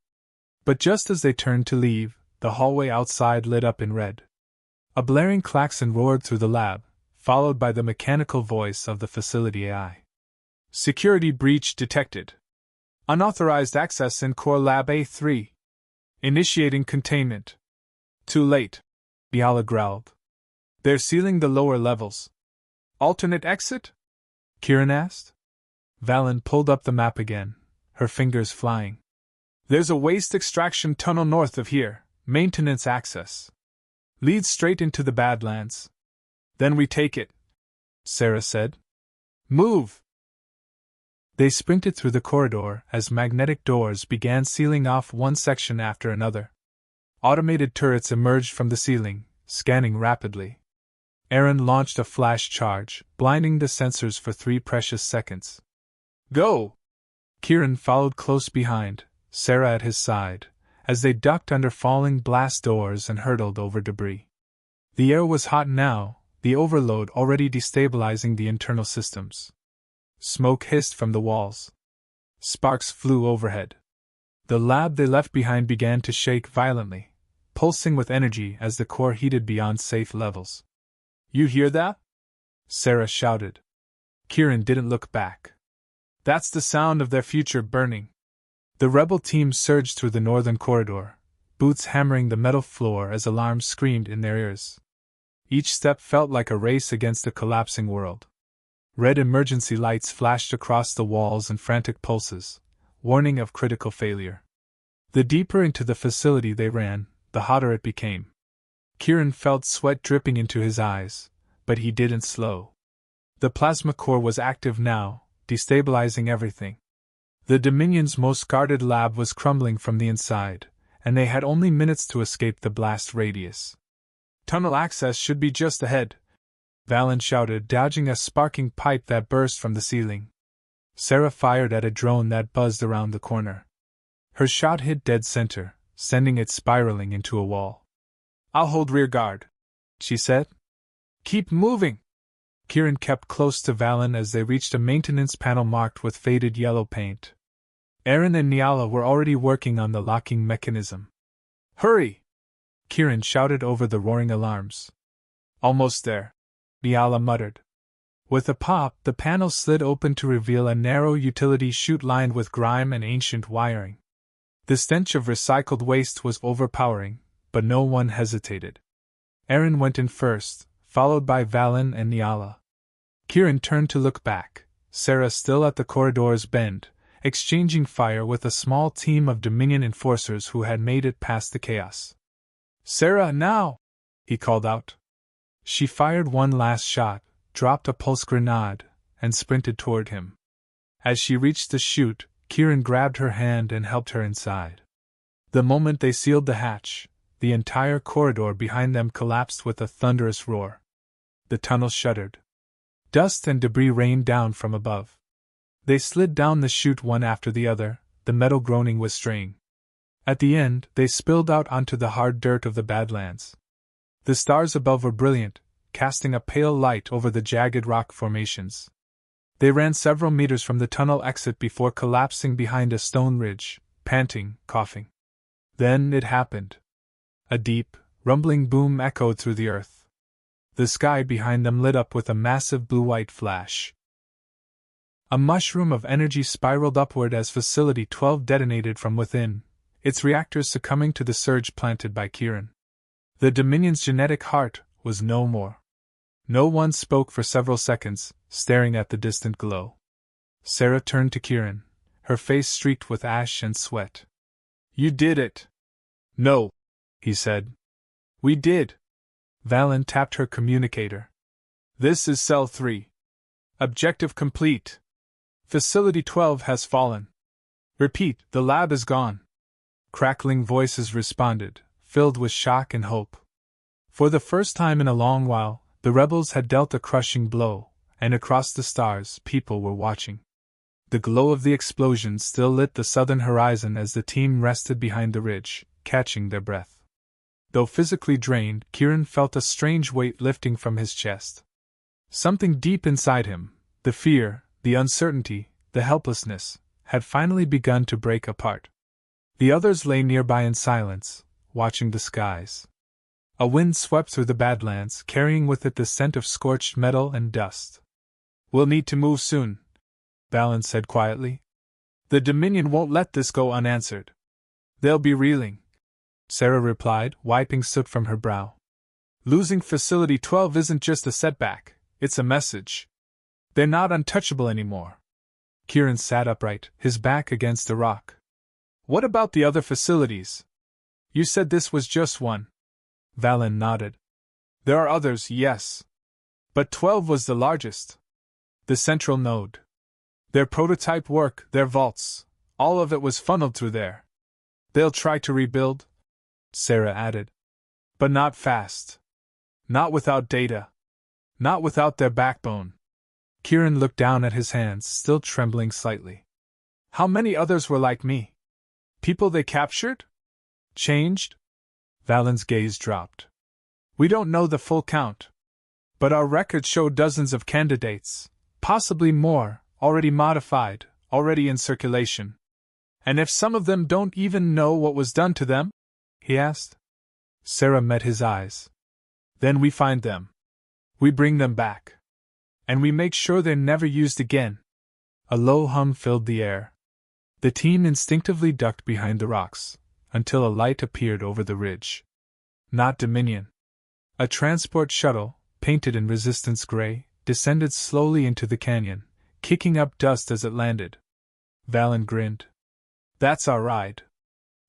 But just as they turned to leave, the hallway outside lit up in red. A blaring klaxon roared through the lab, followed by the mechanical voice of the facility AI. "Security breach detected. Unauthorized access in Core Lab A3. Initiating containment." "Too late," Biala growled. "They're sealing the lower levels." "Alternate exit?" Kieran asked. Valen pulled up the map again, her fingers flying. "There's a waste extraction tunnel north of here, maintenance access. Leads straight into the Badlands. Then we take it," Sarah said. "Move!" They sprinted through the corridor as magnetic doors began sealing off one section after another. Automated turrets emerged from the ceiling, scanning rapidly. Aaron launched a flash charge, blinding the sensors for 3 precious seconds. "Go!" Kieran followed close behind, Sarah at his side, as they ducked under falling blast doors and hurtled over debris. The air was hot now, the overload already destabilizing the internal systems. Smoke hissed from the walls. Sparks flew overhead. The lab they left behind began to shake violently, pulsing with energy as the core heated beyond safe levels. "You hear that?" Sarah shouted. Kieran didn't look back. "That's the sound of their future burning." The rebel team surged through the northern corridor, boots hammering the metal floor as alarms screamed in their ears. Each step felt like a race against a collapsing world. Red emergency lights flashed across the walls in frantic pulses, warning of critical failure. The deeper into the facility they ran, the hotter it became. Kieran felt sweat dripping into his eyes, but he didn't slow. The plasma core was active now, destabilizing everything. The Dominion's most guarded lab was crumbling from the inside, and they had only minutes to escape the blast radius. "Tunnel access should be just ahead," Valen shouted, dodging a sparking pipe that burst from the ceiling. Sarah fired at a drone that buzzed around the corner. Her shot hit dead center, sending it spiraling into a wall. "I'll hold rear guard," she said. "Keep moving." Kieran kept close to Valen as they reached a maintenance panel marked with faded yellow paint. Aaron and Nyala were already working on the locking mechanism. "Hurry!" Kieran shouted over the roaring alarms. "Almost there," Nyala muttered. With a pop, the panel slid open to reveal a narrow utility chute lined with grime and ancient wiring. The stench of recycled waste was overpowering, but no one hesitated. Aaron went in first, followed by Valen and Nyala. Kieran turned to look back, Sarah still at the corridor's bend, exchanging fire with a small team of Dominion enforcers who had made it past the chaos. "Sarah, now!" he called out. She fired one last shot, dropped a pulse grenade, and sprinted toward him. As she reached the chute, Kieran grabbed her hand and helped her inside. The moment they sealed the hatch, the entire corridor behind them collapsed with a thunderous roar. The tunnel shuddered. Dust and debris rained down from above. They slid down the chute one after the other, the metal groaning with strain. At the end, they spilled out onto the hard dirt of the Badlands. The stars above were brilliant, casting a pale light over the jagged rock formations. They ran several meters from the tunnel exit before collapsing behind a stone ridge, panting, coughing. Then it happened. A deep, rumbling boom echoed through the earth. The sky behind them lit up with a massive blue-white flash. A mushroom of energy spiraled upward as Facility 12 detonated from within, its reactors succumbing to the surge planted by Kieran. The Dominion's genetic heart was no more. No one spoke for several seconds, staring at the distant glow. Sarah turned to Kieran, her face streaked with ash and sweat. "You did it." "No," he said. "We did." Valen tapped her communicator. "This is Cell 3. Objective complete. Facility 12 has fallen. Repeat, the lab is gone." Crackling voices responded, filled with shock and hope. For the first time in a long while, the rebels had dealt a crushing blow, and across the stars, people were watching. The glow of the explosion still lit the southern horizon as the team rested behind the ridge, catching their breath. Though physically drained, Kieran felt a strange weight lifting from his chest. Something deep inside him, the fear, the uncertainty, the helplessness, had finally begun to break apart. The others lay nearby in silence, watching the skies. A wind swept through the Badlands, carrying with it the scent of scorched metal and dust. "We'll need to move soon," Valen said quietly. "The Dominion won't let this go unanswered. They'll be reeling," Sarah replied, wiping soot from her brow. "Losing Facility 12 isn't just a setback, it's a message. They're not untouchable anymore." Kieran sat upright, his back against a rock. "What about the other facilities? You said this was just one." Valen nodded. "There are others, yes. But 12 was the largest. The central node. Their prototype work, their vaults, all of it was funneled through there. They'll try to rebuild," Sarah added. "But not fast. Not without data. Not without their backbone." Kieran looked down at his hands, still trembling slightly. "How many others were like me? People they captured? Changed?" Valen's gaze dropped. "We don't know the full count. But our records show dozens of candidates, possibly more, already modified, already in circulation. And if some of them don't even know what was done to them?" he asked. Sarah met his eyes. "Then we find them. We bring them back. And we make sure they're never used again." A low hum filled the air. The team instinctively ducked behind the rocks, until a light appeared over the ridge. Not Dominion. A transport shuttle, painted in resistance gray, descended slowly into the canyon, kicking up dust as it landed. Valen grinned. That's our ride.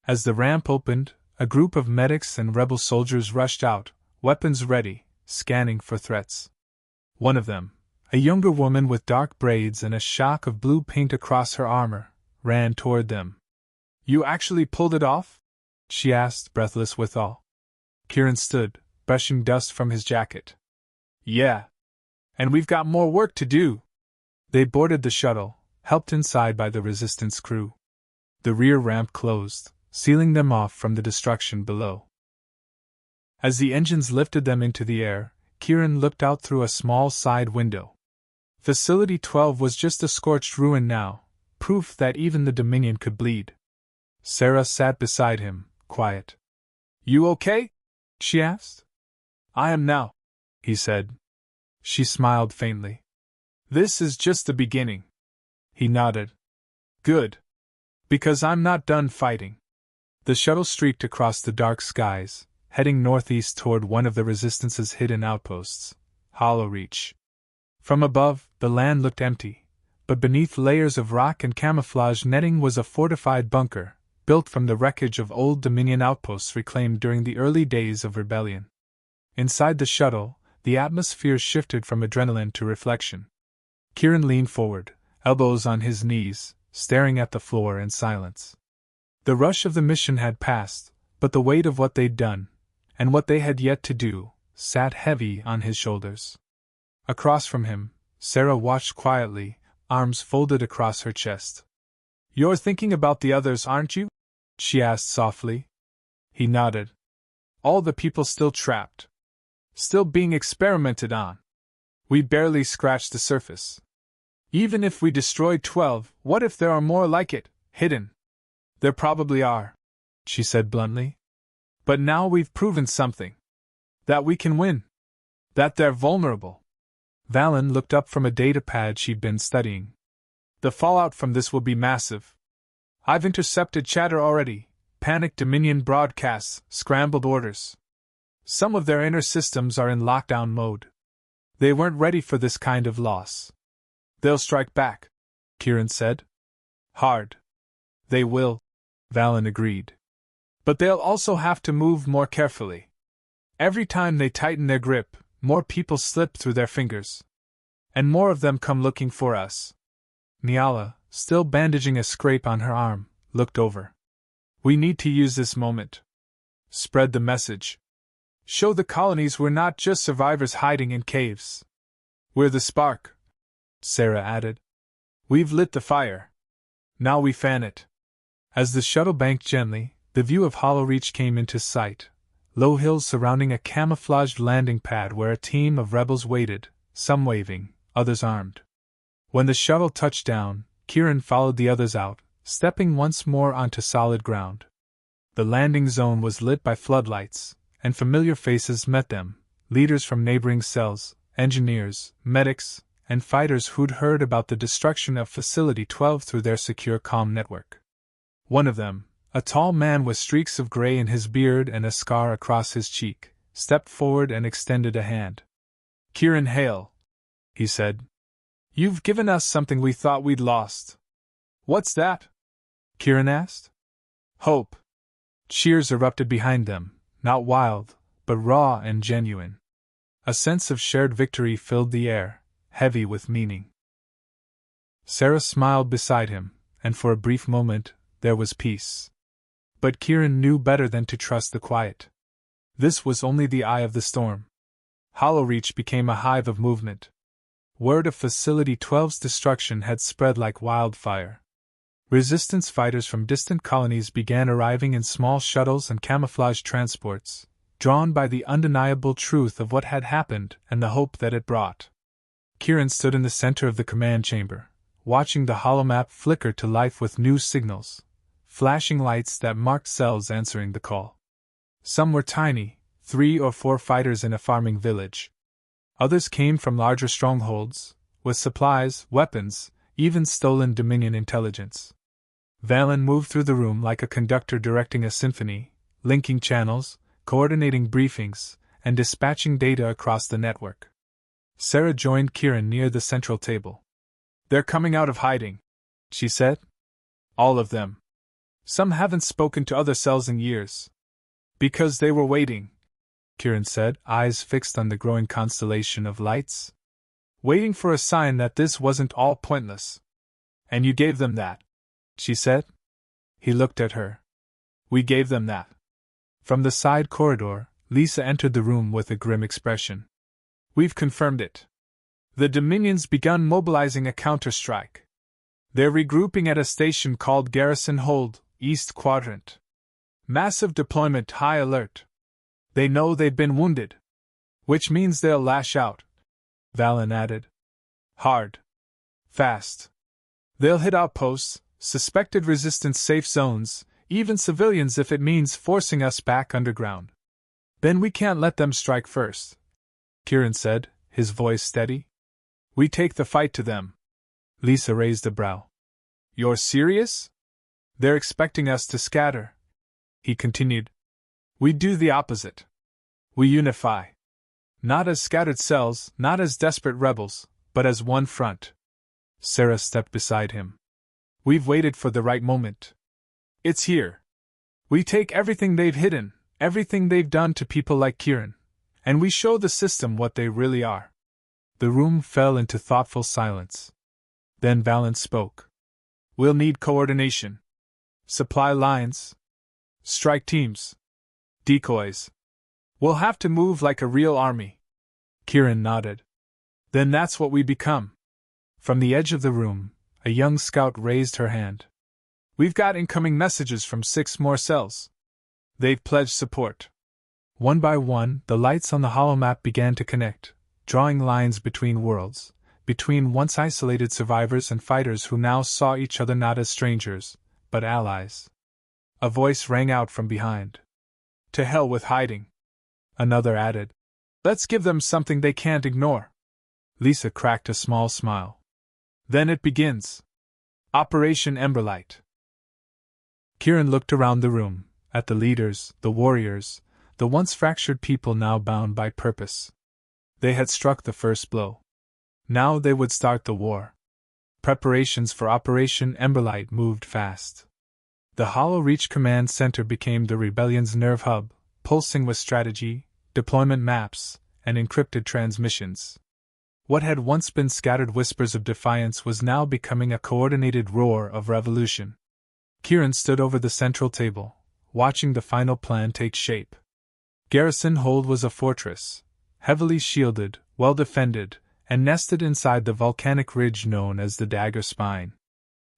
As the ramp opened, a group of medics and rebel soldiers rushed out, weapons ready, scanning for threats. One of them, a younger woman with dark braids and a shock of blue paint across her armor, ran toward them. You actually pulled it off? She asked, breathless withal. Kieran stood, brushing dust from his jacket. Yeah. And we've got more work to do. They boarded the shuttle, helped inside by the resistance crew. The rear ramp closed, sealing them off from the destruction below. As the engines lifted them into the air, Kieran looked out through a small side window. Facility 12 was just a scorched ruin now, proof that even the Dominion could bleed. Sarah sat beside him, quiet. You okay? She asked. I am now, he said. She smiled faintly. This is just the beginning. He nodded. Good. Because I'm not done fighting. The shuttle streaked across the dark skies, heading northeast toward one of the Resistance's hidden outposts, Hollow Reach. From above, the land looked empty, but beneath layers of rock and camouflage netting was a fortified bunker, built from the wreckage of old Dominion outposts reclaimed during the early days of rebellion. Inside the shuttle, the atmosphere shifted from adrenaline to reflection. Kieran leaned forward, elbows on his knees, staring at the floor in silence. The rush of the mission had passed, but the weight of what they'd done, and what they had yet to do, sat heavy on his shoulders. Across from him, Sarah watched quietly, arms folded across her chest. You're thinking about the others, aren't you? She asked softly. He nodded. All the people still trapped. Still being experimented on. We barely scratched the surface. Even if we destroyed 12, what if there are more like it, hidden? There probably are, she said bluntly. But now we've proven something. That we can win. That they're vulnerable. Valen looked up from a datapad she'd been studying. The fallout from this will be massive. I've intercepted chatter already, panicked Dominion broadcasts, scrambled orders. Some of their inner systems are in lockdown mode. They weren't ready for this kind of loss. They'll strike back, Kieran said. Hard. They will, Valen agreed. But they'll also have to move more carefully. Every time they tighten their grip, more people slip through their fingers. And more of them come looking for us. Nyala, still bandaging a scrape on her arm, looked over. We need to use this moment. Spread the message. Show the colonies we're not just survivors hiding in caves. We're the spark, Sarah added. We've lit the fire. Now we fan it. As the shuttle banked gently, the view of Hollow Reach came into sight. Low hills surrounding a camouflaged landing pad where a team of rebels waited, some waving, others armed. When the shuttle touched down, Kieran followed the others out, stepping once more onto solid ground. The landing zone was lit by floodlights, and familiar faces met them, leaders from neighboring cells, engineers, medics, and fighters who'd heard about the destruction of Facility 12 through their secure comm network. One of them, a tall man with streaks of gray in his beard and a scar across his cheek, stepped forward and extended a hand. Kieran Hale, he said. You've given us something we thought we'd lost. What's that? Kieran asked. Hope. Cheers erupted behind them, not wild, but raw and genuine. A sense of shared victory filled the air, heavy with meaning. Sarah smiled beside him, and for a brief moment, there was peace. But Kieran knew better than to trust the quiet. This was only the eye of the storm. Hollow Reach became a hive of movement. Word of Facility 12's destruction had spread like wildfire. Resistance fighters from distant colonies began arriving in small shuttles and camouflaged transports, drawn by the undeniable truth of what had happened and the hope that it brought. Kieran stood in the center of the command chamber, watching the holomap flicker to life with new signals, flashing lights that marked cells answering the call. Some were tiny, 3 or 4 fighters in a farming village. Others came from larger strongholds, with supplies, weapons, even stolen Dominion intelligence. Valen moved through the room like a conductor directing a symphony, linking channels, coordinating briefings, and dispatching data across the network. Sarah joined Kieran near the central table. "They're coming out of hiding," she said. "All of them. Some haven't spoken to other cells in years." "Because they were waiting," Kieran said, eyes fixed on the growing constellation of lights. "Waiting for a sign that this wasn't all pointless." "And you gave them that," she said. He looked at her. "We gave them that." From the side corridor, Lisa entered the room with a grim expression. "We've confirmed it. The Dominion's begun mobilizing a counter-strike. They're regrouping at a station called Garrison Hold, East Quadrant. Massive deployment, high alert. They know they've been wounded. Which means they'll lash out," Valen added. "Hard. Fast. They'll hit outposts, suspected resistance safe zones, even civilians if it means forcing us back underground. Then we can't let them strike first," Kieran said, his voice steady. "We take the fight to them." Lisa raised a brow. "You're serious?" "They're expecting us to scatter," he continued. "We do the opposite. We unify. Not as scattered cells, not as desperate rebels, but as one front." Sarah stepped beside him. "We've waited for the right moment. It's here. We take everything they've hidden, everything they've done to people like Kieran, and we show the system what they really are." The room fell into thoughtful silence. Then Valen spoke. "We'll need coordination. Supply lines. Strike teams. Decoys. We'll have to move like a real army." Kieran nodded. "Then that's what we become." From the edge of the room, a young scout raised her hand. "We've got incoming messages from 6 more cells. They've pledged support." One by one, the lights on the holomap began to connect, drawing lines between worlds, between once isolated survivors and fighters who now saw each other not as strangers, but allies. A voice rang out from behind. "To hell with hiding," another added. "Let's give them something they can't ignore." Lisa cracked a small smile. "Then it begins. Operation Emberlight." Kieran looked around the room, at the leaders, the warriors, the once fractured people now bound by purpose. They had struck the first blow. Now they would start the war. Preparations for Operation Emberlight moved fast. The Hollow Reach Command Center became the rebellion's nerve hub, pulsing with strategy, deployment maps, and encrypted transmissions. What had once been scattered whispers of defiance was now becoming a coordinated roar of revolution. Kieran stood over the central table, watching the final plan take shape. Garrison Hold was a fortress, heavily shielded, well defended, and nested inside the volcanic ridge known as the Dagger Spine.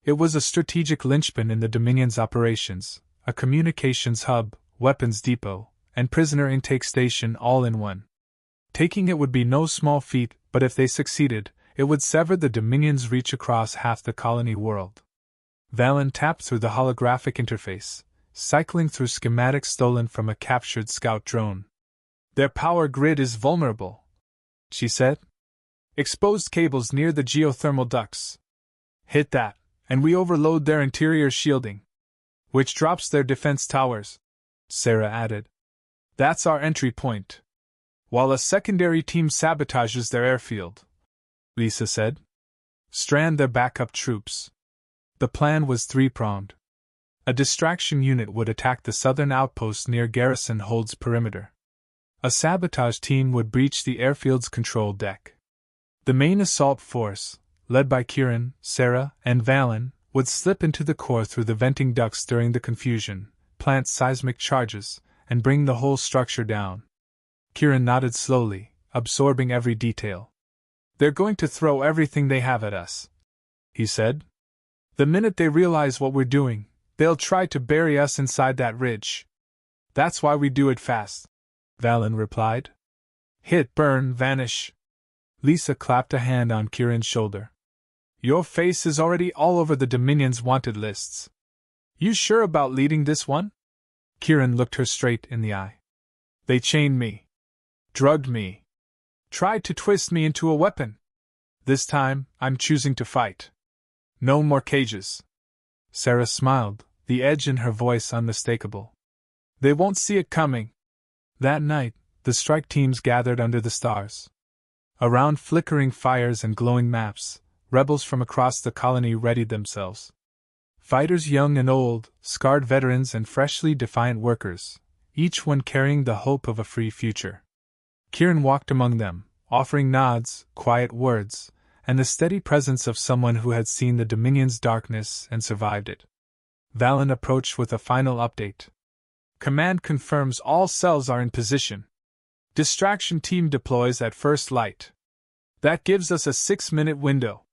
It was a strategic linchpin in the Dominion's operations, a communications hub, weapons depot, and prisoner intake station all in one. Taking it would be no small feat, but if they succeeded, it would sever the Dominion's reach across half the colony world. Valen tapped through the holographic interface, cycling through schematics stolen from a captured scout drone. "Their power grid is vulnerable," she said. "Exposed cables near the geothermal ducts. Hit that, and we overload their interior shielding. Which drops their defense towers," Sarah added. "That's our entry point. While a secondary team sabotages their airfield," Lisa said. "Strand their backup troops." The plan was three-pronged. A distraction unit would attack the southern outpost near Garrison Hold's perimeter. A sabotage team would breach the airfield's control deck. The main assault force, led by Kieran, Sarah, and Valen, would slip into the core through the venting ducts during the confusion, plant seismic charges, and bring the whole structure down. Kieran nodded slowly, absorbing every detail. "They're going to throw everything they have at us," he said. "The minute they realize what we're doing, they'll try to bury us inside that ridge. That's why we do it fast," Valen replied. "Hit, burn, vanish." Lisa clapped a hand on Kieran's shoulder. "Your face is already all over the Dominion's wanted lists. You sure about leading this one?" Kieran looked her straight in the eye. "They chained me. Drugged me. Tried to twist me into a weapon. This time, I'm choosing to fight. No more cages." Sarah smiled, the edge in her voice unmistakable. They won't see it coming. That night, the strike teams gathered under the stars. Around flickering fires and glowing maps, rebels from across the colony readied themselves. Fighters young and old, scarred veterans and freshly defiant workers, each one carrying the hope of a free future. Kieran walked among them, offering nods, quiet words, and the steady presence of someone who had seen the Dominion's darkness and survived it. Valen approached with a final update. Command confirms all cells are in position. Distraction team deploys at first light. That gives us a 6-minute window.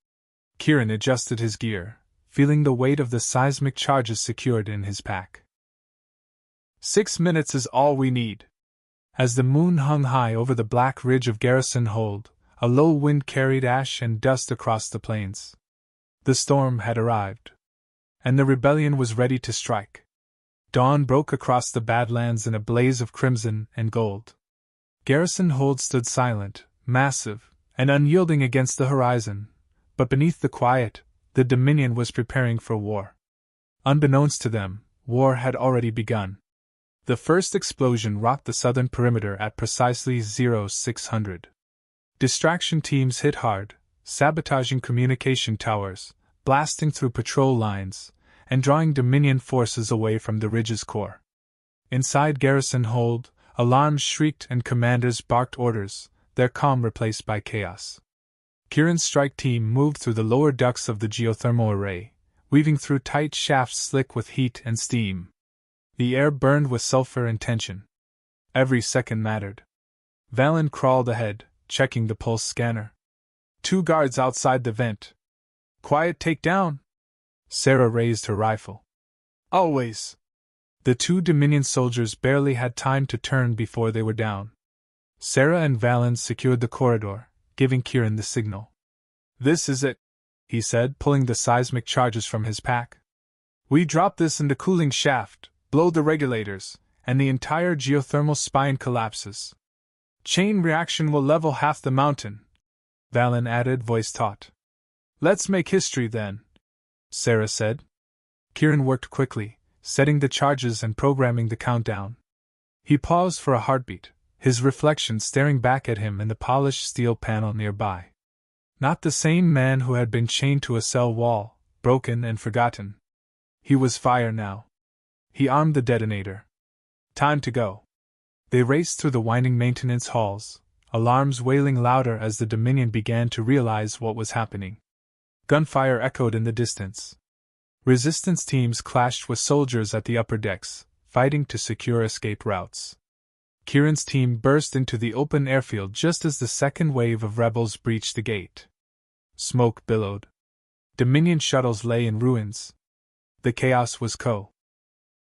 Kieran adjusted his gear, feeling the weight of the seismic charges secured in his pack. 6 minutes is all we need. As the moon hung high over the black ridge of Garrison Hold, a low wind carried ash and dust across the plains. The storm had arrived, and the rebellion was ready to strike. Dawn broke across the Badlands in a blaze of crimson and gold. Garrison Hold stood silent, massive, and unyielding against the horizon, but beneath the quiet, the Dominion was preparing for war. Unbeknownst to them, war had already begun. The first explosion rocked the southern perimeter at precisely 0600. Distraction teams hit hard, sabotaging communication towers, blasting through patrol lines, and drawing Dominion forces away from the ridge's core. Inside Garrison Hold, alarms shrieked and commanders barked orders, their calm replaced by chaos. Kieran's strike team moved through the lower ducts of the geothermal array, weaving through tight shafts slick with heat and steam. The air burned with sulfur and tension. Every second mattered. Valen crawled ahead, checking the pulse scanner. 2 guards outside the vent. Quiet takedown. Sarah raised her rifle. Always. The 2 Dominion soldiers barely had time to turn before they were down. Sarah and Valen secured the corridor, giving Kieran the signal. This is it, he said, pulling the seismic charges from his pack. We drop this in the cooling shaft, blow the regulators, and the entire geothermal spine collapses. Chain reaction will level half the mountain, Valen added, voice taut. Let's make history then, Sarah said. Kieran worked quickly, setting the charges and programming the countdown. He paused for a heartbeat, his reflection staring back at him in the polished steel panel nearby. Not the same man who had been chained to a cell wall, broken and forgotten. He was fire now. He armed the detonator. Time to go. They raced through the winding maintenance halls, alarms wailing louder as the Dominion began to realize what was happening. Gunfire echoed in the distance. Resistance teams clashed with soldiers at the upper decks, fighting to secure escape routes. Kieran's team burst into the open airfield just as the second wave of rebels breached the gate. Smoke billowed. Dominion shuttles lay in ruins. The chaos was